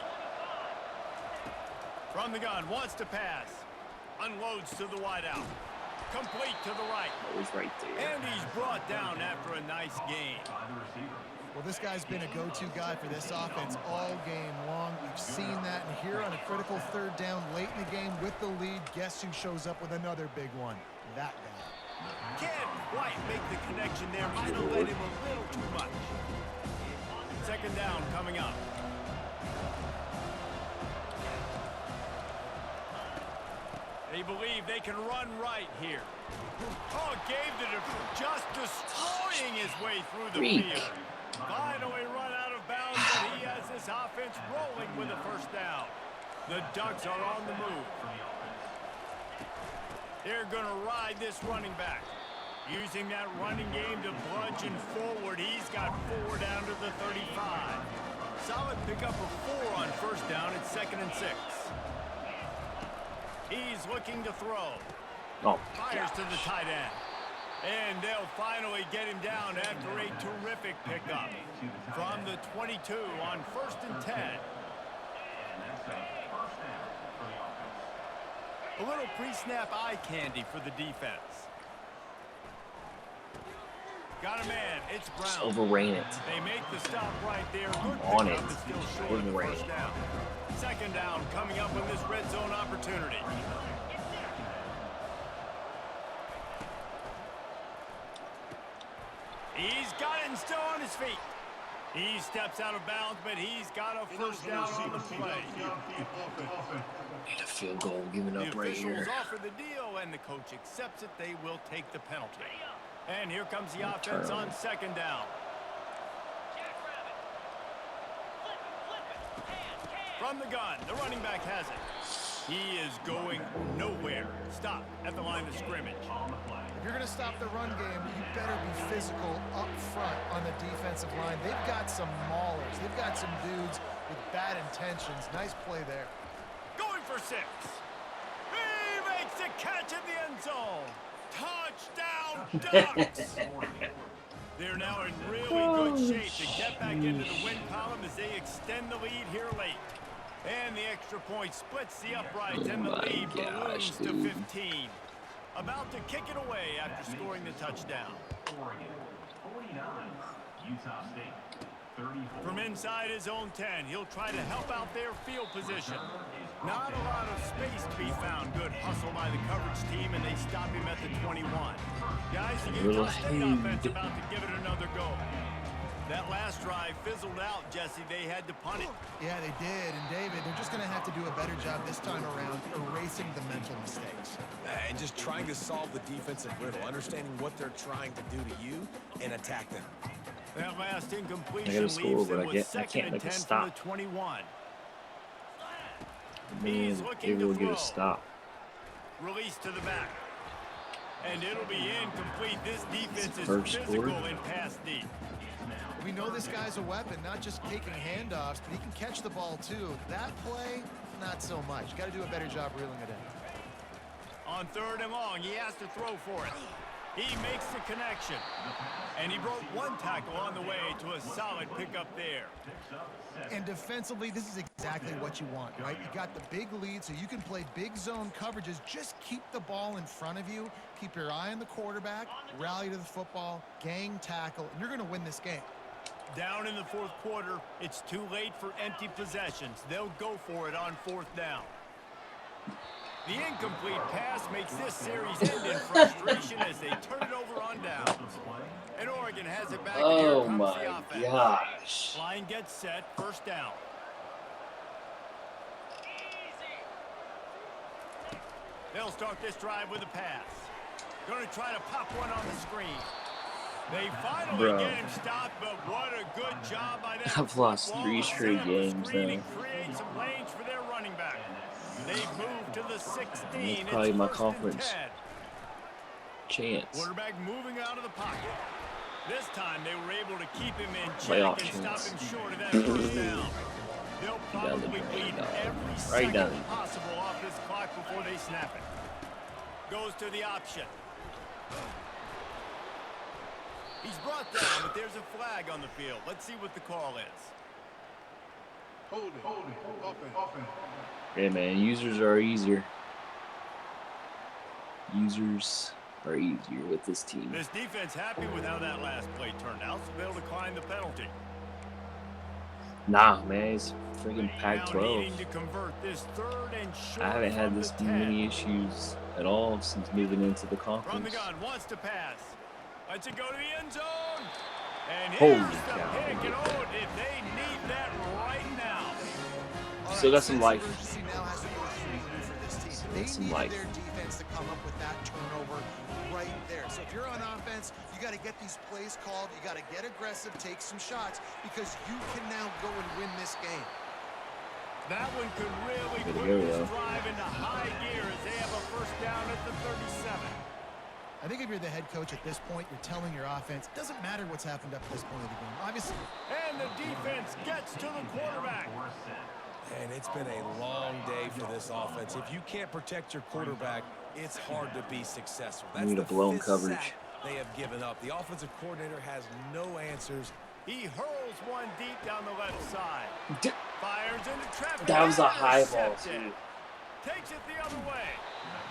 From the gun, wants to pass. Unloads to the wideout. Complete to the right. Always right there. And he's brought down after a nice gain. Well, this guy's been a go-to guy for this offense all game long. We've seen that, and here on a critical 3rd down late in the game with the lead, guess who shows up with another big one? That guy. Can't quite make the connection there. Might have led him a little too much. 2nd down coming up. They believe they can run right here. Oh, gave the just destroying his way through the field. Finally run out of bounds, but he has this offense rolling with a 1st down. The Ducks are on the move. They're going to ride this running back. Using that running game to bludgeon forward, he's got 4 down to the 35. Solid pickup of 4 on first down at 2nd and 6. He's looking to throw. Oh, Fires to the tight end. And they'll finally get him down after a terrific pickup. From the 22 on 1st and 10. A little pre-snap eye candy for the defense. Got a man. It's Brown. just overran it. They make the stop right there. Good On pickup, it. but still short of the Overran first it. down. 2nd down coming up with this red zone opportunity. He's got it and still on his feet. He steps out of bounds, but he's got a first down on the play. Need a field goal giving The up right officials here. offer the deal, and the coach accepts it. They will take the penalty. And here comes the offense on 2nd down. From the gun, the running back has it. He is going nowhere. Stop at the line of scrimmage. If you're going to stop the run game, you better be physical up front on the defensive line. They've got some maulers. They've got some dudes with bad intentions. Nice play there. Going for 6. He makes the catch in the end zone. Touchdown, Ducks! They're now in really good shape to get back into the win column as they extend the lead here late. And the extra point splits the uprights, and the lead balloons to 15. About to kick it away after scoring the touchdown. Oregon, 49. Utah State, 34. From inside his own 10, he'll try to help out their field position. Not a lot of space to be found. Good hustle by the coverage team, and they stop him at the 21. Guys, the Utah State offense about to give it another go. That last drive fizzled out, Jesse. They had to punt it. Yeah, they did. And, David, they're just going to have to do a better job this time around erasing the mental mistakes. And just trying to solve the defensive riddle, understanding what they're trying to do to you and attack them. That last incompletion I gotta score, leaves but them with I 2nd can't and make a 10 from stop. the 21. Man, He's looking maybe we'll to get a throw. stop. Release to the back. And it'll be incomplete. This defense is First physical quarter. and pass deep. We know this guy's a weapon, not just taking handoffs, but he can catch the ball, too. That play, not so much. Got to do a better job reeling it in. On 3rd and long, he has to throw for it. He makes the connection. And he broke one tackle on the way to a solid pickup there. And defensively, this is exactly what you want, right? You got the big lead, so you can play big zone coverages. Just keep the ball in front of you. Keep your eye on the quarterback. Rally to the football. Gang tackle. And you're going to win this game. Down in the 4th quarter, it's too late for empty possessions. They'll go for it on 4th down. The incomplete pass makes this series end in frustration as they turn it over on downs. And Oregon has it back. Oh and here comes my the offense. gosh. Line gets set, 1st down. They'll start this drive with a pass. Going to try to pop one on the screen. They finally Bro. get him stopped, but what a good job by that. I've lost football 3 to set straight up the games screen now. and create some lanes for their running back. They've moved to the 16. That's probably my It's 1st and conference 10. chance. Quarterback moving out of the pocket. This time they were able to keep him in Playoff check and stop chance. him short of that 1st down. They'll Down the probably drain, bleed dog. every Right second down the drain. possible off this clock before they snap it. Goes to the option. He's brought down, but there's a flag on the field. Let's see what the call is. Hold it, offense. Yeah, man, users are easier. Users are easier with this team. This defense happy with how that last play turned out, so they'll decline the penalty. Nah, man, it's freaking Now Pac-12. needing to convert this 3rd and short I haven't had from this the 10. many issues at all since moving into the From the conference. gun, wants to pass. Lets it go to the end zone. And Holy here's the cow. pick. And oh, if they need that right now. All Still right, got some sense of life. urgency now has to go through for this team. Still They got some needed life. their defense to come up with that turnover right there. So if you're on offense, you got to get these plays called. You got to get aggressive, take some shots, because you can now go and win this game. That one could really Good to put go, this though. drive into high gear as they have a 1st down at the 37. I think if you're the head coach at this point, you're telling your offense, it doesn't matter what's happened up to this point of the game. Obviously. And the defense gets to the quarterback. And it's been a long day for this offense. If you can't protect your quarterback, it's hard to be successful. That's Need a the blown 5th coverage. sack they have given up. The offensive coordinator has no answers. He hurls one deep down the left side. Fires into traffic. That was a high ball, Intercepted. too. Takes it the other way.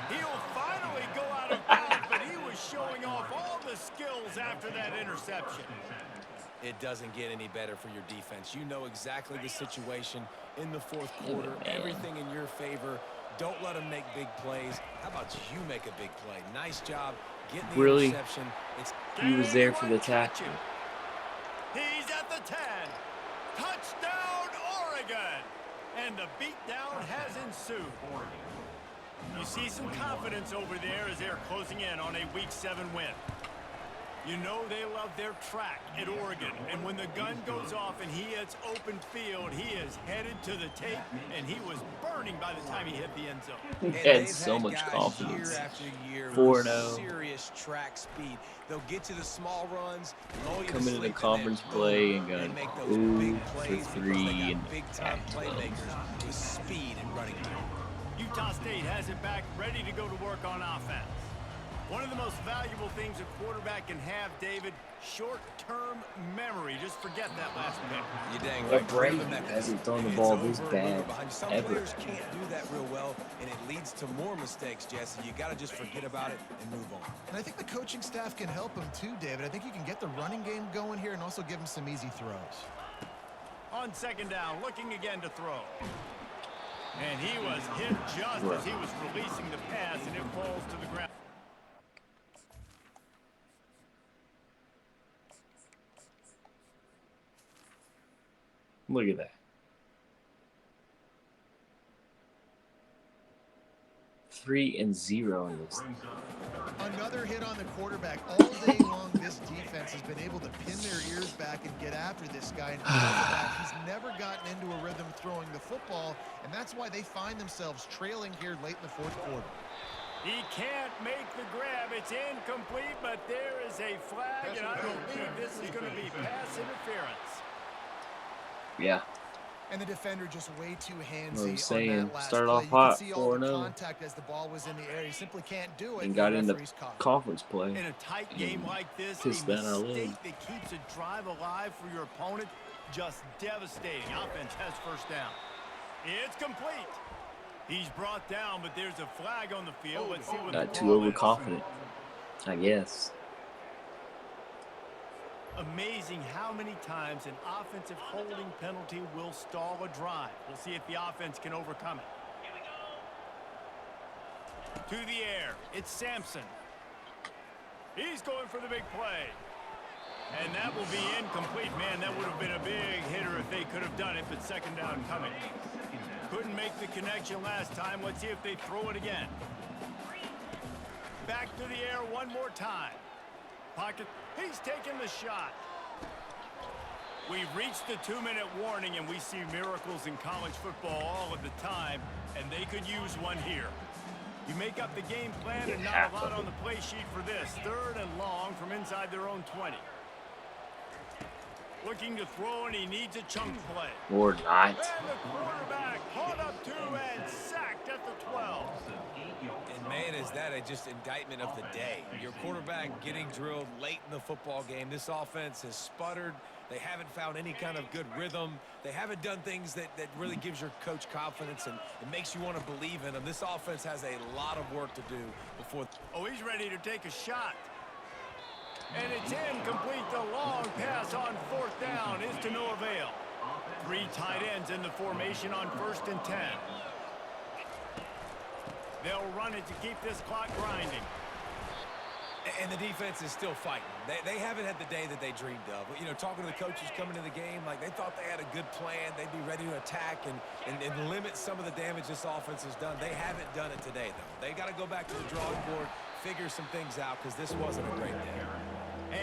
He'll finally go out of bounds, but he was showing off all the skills after that interception. It doesn't get any better for your defense. You know exactly the situation in the 4th quarter. Everything in your favor. Don't let them make big plays. How about you make a big play? Nice job getting the Really? interception. He was there for the tackle. He's at the 10. Touchdown, Oregon. And the beatdown has ensued. You see some confidence over there as they're closing in on a Week 7 win. You know they love their track at Oregon. And when the gun goes off and he hits open field, he is headed to the tape, and he was burning by the time he hit the end zone. He had so much confidence. Year after year 4-0. Serious track speed. They'll get to the small runs, Come into the conference play and going 0 for 3 and big time playmakers with speed and running game. Utah State has it back, ready to go to work on offense. One of the most valuable things a quarterback can have, David, short-term memory. Just forget that last pick. You're dang But right. Brady hasn't thrown the ball this bad Some ever. players can't do that real well, and it leads to more mistakes, Jesse. You got to just forget about it and move on. And I think the coaching staff can help him too, David. I think you can get the running game going here and also give him some easy throws. On 2nd down, looking again to throw. And he was hit just as he was releasing the pass, and it falls to the ground. Look at that. 3-0 in this. Another hit on the quarterback. All day long, this defense has been able to pin their ears back and get after this guy. And because of that, he's never gotten into a rhythm throwing the football, and that's why they find themselves trailing here late in the 4th quarter. He can't make the grab. It's incomplete, but there is a flag, and I believe this is going to be pass interference. Yeah. And the defender just way too handsy What I'm on saying, that last started play. off You hot, could see all the 4-0. contact as the ball was in the air. He simply can't do it. And got the into referee's caught. conference play. In a tight game like this, a Pissed down our mistake leg. that keeps a drive alive for your opponent, just devastating. Offense has 1st down. It's complete. He's brought down, but there's a flag on the field. Let's see what the Got too call is. overconfident, I guess. Amazing how many times an offensive holding penalty will stall a drive. We'll see if the offense can overcome it. To the air, it's Sampson. He's going for the big play. And that will be incomplete. Man, that would have been a big hitter if they could have done it, but 2nd down coming. Couldn't make the connection last time. Let's see if they throw it again. Back to the air one more time. Pocket. He's taking the shot. We've reached the 2-minute warning, and we see miracles in college football all of the time, and they could use one here. You make up the game plan and not a lot on the play sheet for this. 3rd and long from inside their own 20. Looking to throw, and he needs a chunk play. Or not. And the quarterback caught up to and sacked at the 12. And man, is that a just indictment of the day. Your quarterback getting drilled late in the football game. This offense has sputtered. They haven't found any kind of good rhythm. They haven't done things that really gives your coach confidence and it makes you want to believe in them. This offense has a lot of work to do before. Oh, he's ready to take a shot. And it's incomplete. The long pass on 4th down is to no avail. 3 tight ends in the formation on 1st and 10. They'll run it to keep this clock grinding. And the defense is still fighting. They haven't had the day that they dreamed of. You know, talking to the coaches coming to the game, like they thought they had a good plan. They'd be ready to attack and limit some of the damage this offense has done. They haven't done it today, though. They got to go back to the drawing board, figure some things out, because this wasn't a great day.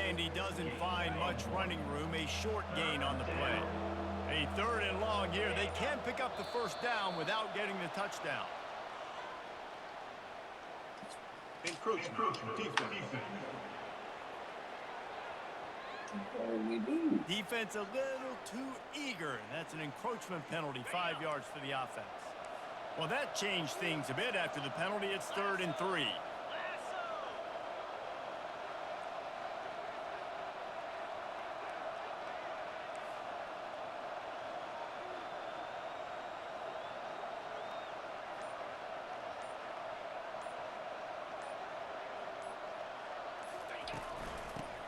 And he doesn't find much running room. A short gain on the play. A 3rd and long here. They can't pick up the 1st down without getting the touchdown. Encroachment. Defense. What did we do? Defense a little too eager. That's an encroachment penalty, 5 yards for the offense. Well, that changed things a bit after the penalty. It's 3rd and 3.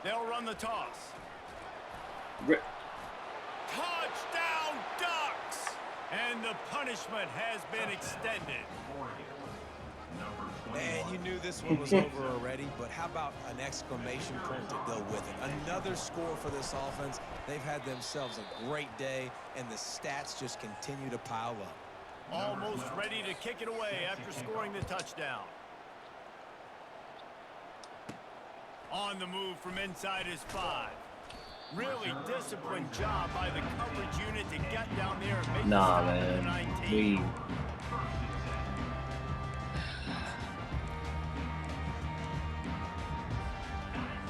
They'll run the toss. Touchdown Ducks! And the punishment has been extended. Man, you knew this one was over already, but how about an exclamation point to go with it? Another score for this offense. They've had themselves a great day, and the stats just continue to pile up. Almost ready to kick it away after scoring the touchdown. On the move from inside his 5. Really disciplined job by the coverage unit to get down there and make the stop at the 19.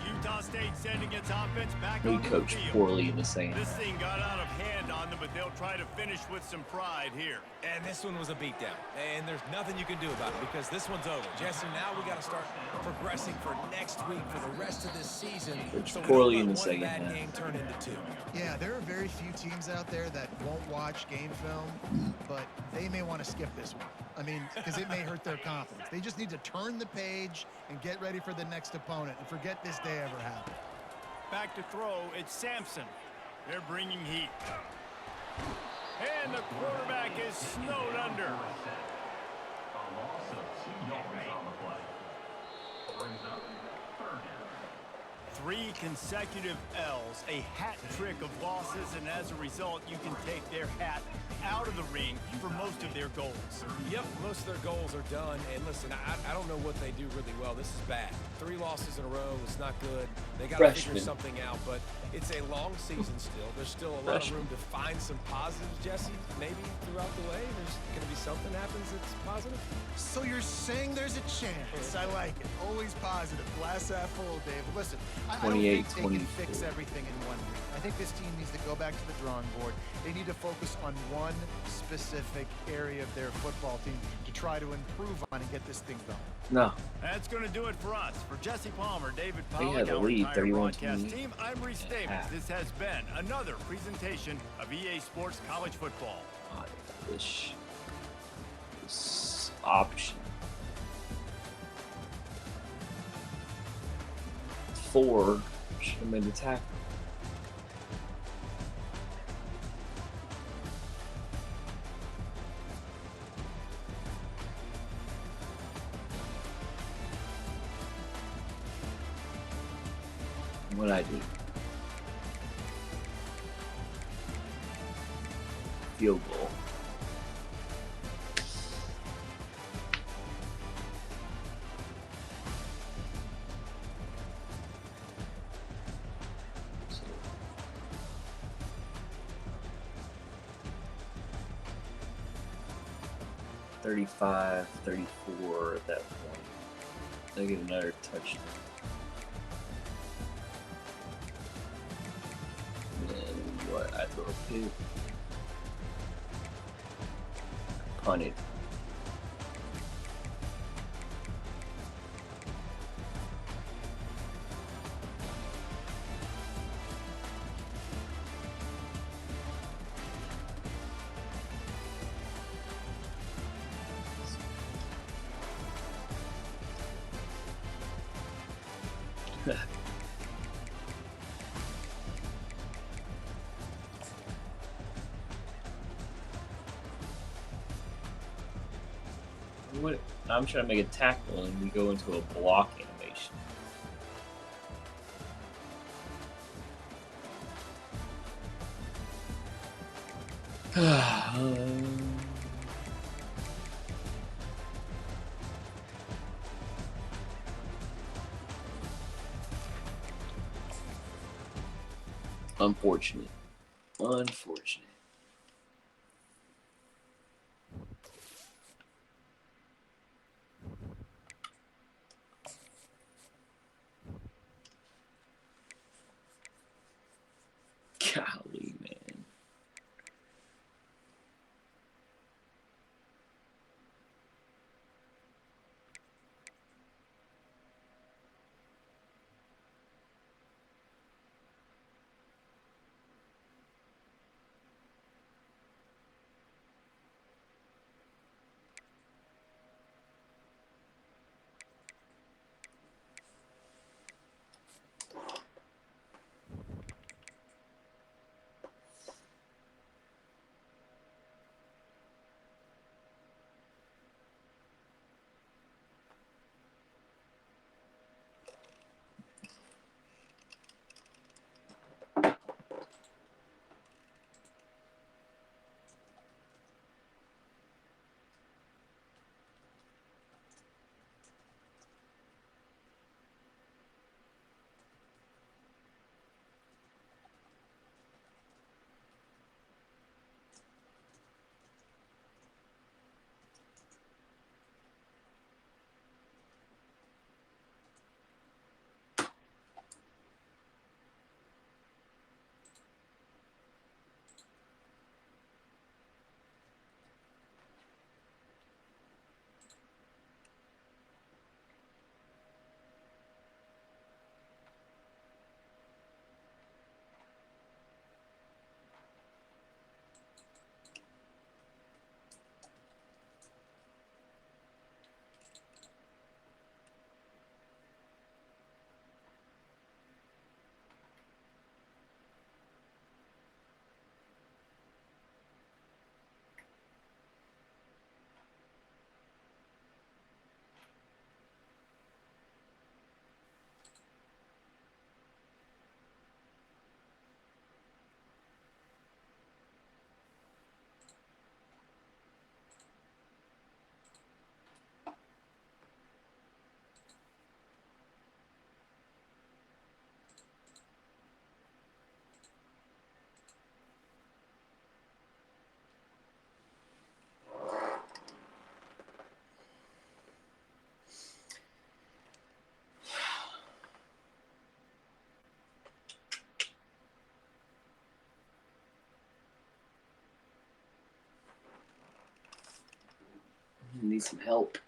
Utah State sending its offense back We on the coached field. poorly in the second. This thing got out of hand on them, but they'll try to finish with some pride here. And this one was a beatdown. And there's nothing you can do about it because this one's over. Jesse, now we got to start progressing for next week, for the rest of this season. So we Poorly don't in let the one second bad half. game turn into 2. Yeah, there are very few teams out there that won't watch game film, but they may want to skip this one. I mean, because it may hurt their confidence. They just need to turn the page and get ready for the next opponent and forget this day ever happened. Back to throw, it's Sampson. They're bringing heat. And the quarterback is snowed under. A loss of 2 yards on the play. Brings up 3rd down. 3 consecutive L's, a hat trick of losses, and as a result, you can take their hat out of the ring for most of their goals. Yep, most of their goals are done. And listen, I don't know what they do really well. This is bad. 3 losses in a row is not good. They got to figure something out, but it's a long season still. There's still a lot of room to find some positives, Jesse. Maybe throughout the way, there's going to be something happens that's positive. So you're saying there's a chance. I like it. Always positive. Glass half full, Dave. Listen, I don't think they can fix everything in 1 week. I think this team needs to go back to the drawing board. They need to focus on one specific area of their football team to try to improve on and get this thing going. No. That's going to do it for us. For Jesse Palmer, David They Pollack, had the our lead, entire 31-28. broadcast team, I'm Reese Davis. This has been another presentation of EA Sports College Football. I wish this option 4 should have made the tackle. What I do? Field goal. So, 35, 34 at that point. They get another touchdown. And what? I throw a pick. Punted. What? I'm trying to make a tackle and we go into a block animation. Unfortunate. Unfortunate. need some help.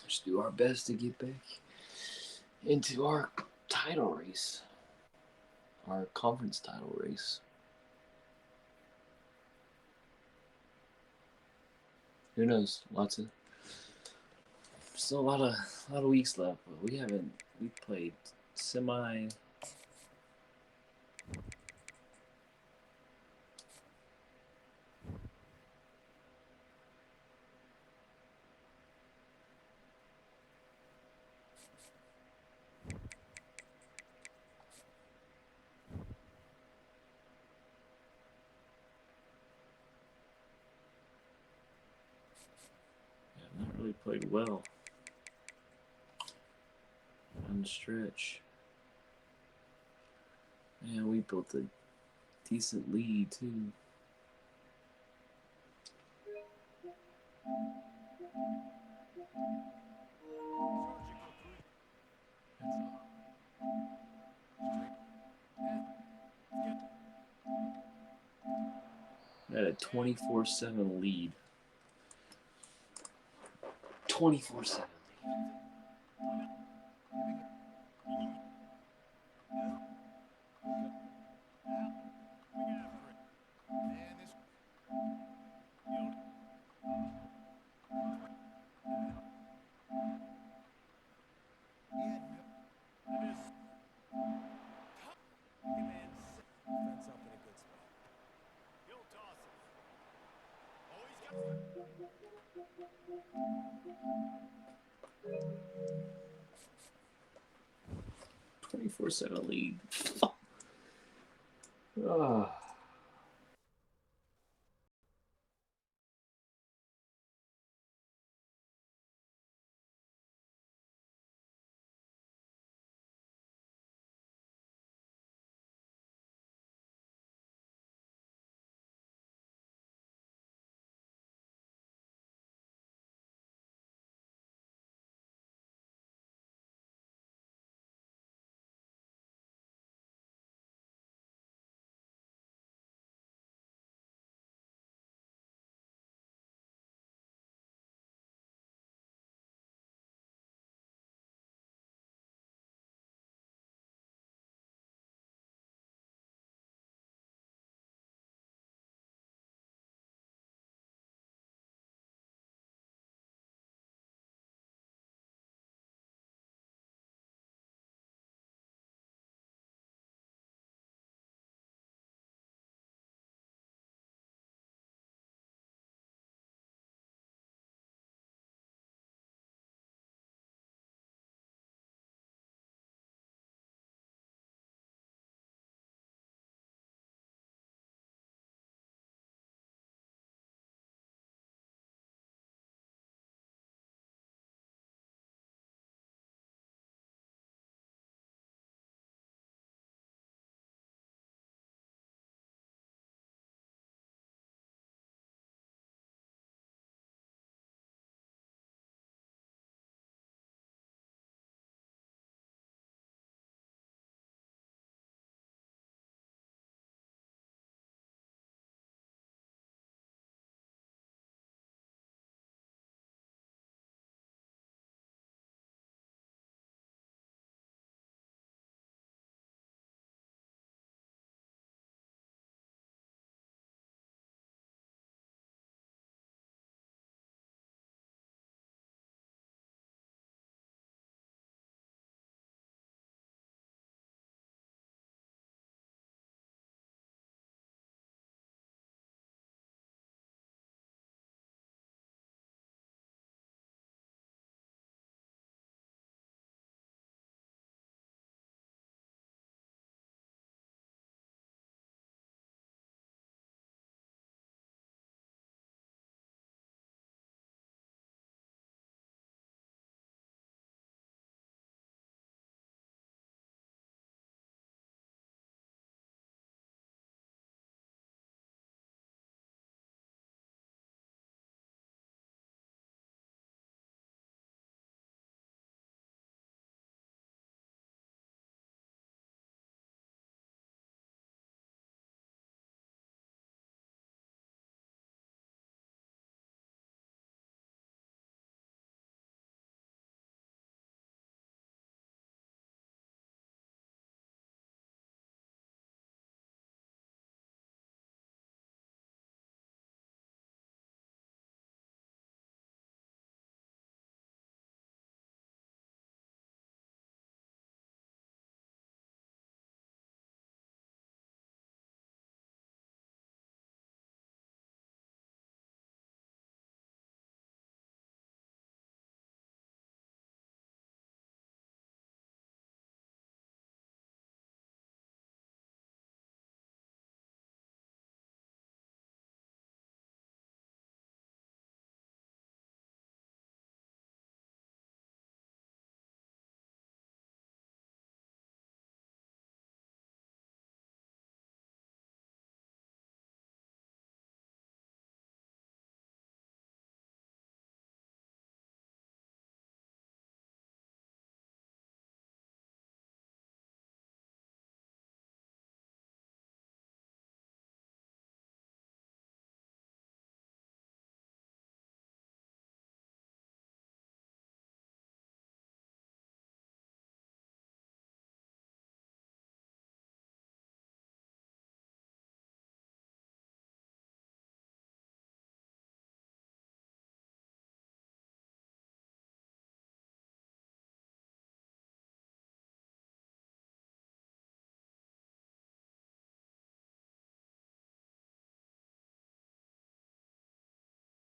Just do our best to get back into our title race, our conference title race. Who knows? Still a lot of weeks left, but we played semi. Not really played well on the stretch. Man, we built a decent lead too. At a 24-7 lead. 24-7 lead. Defense up in a good spot. He'll toss it. Oh, he's got 24-7 lead. Ah.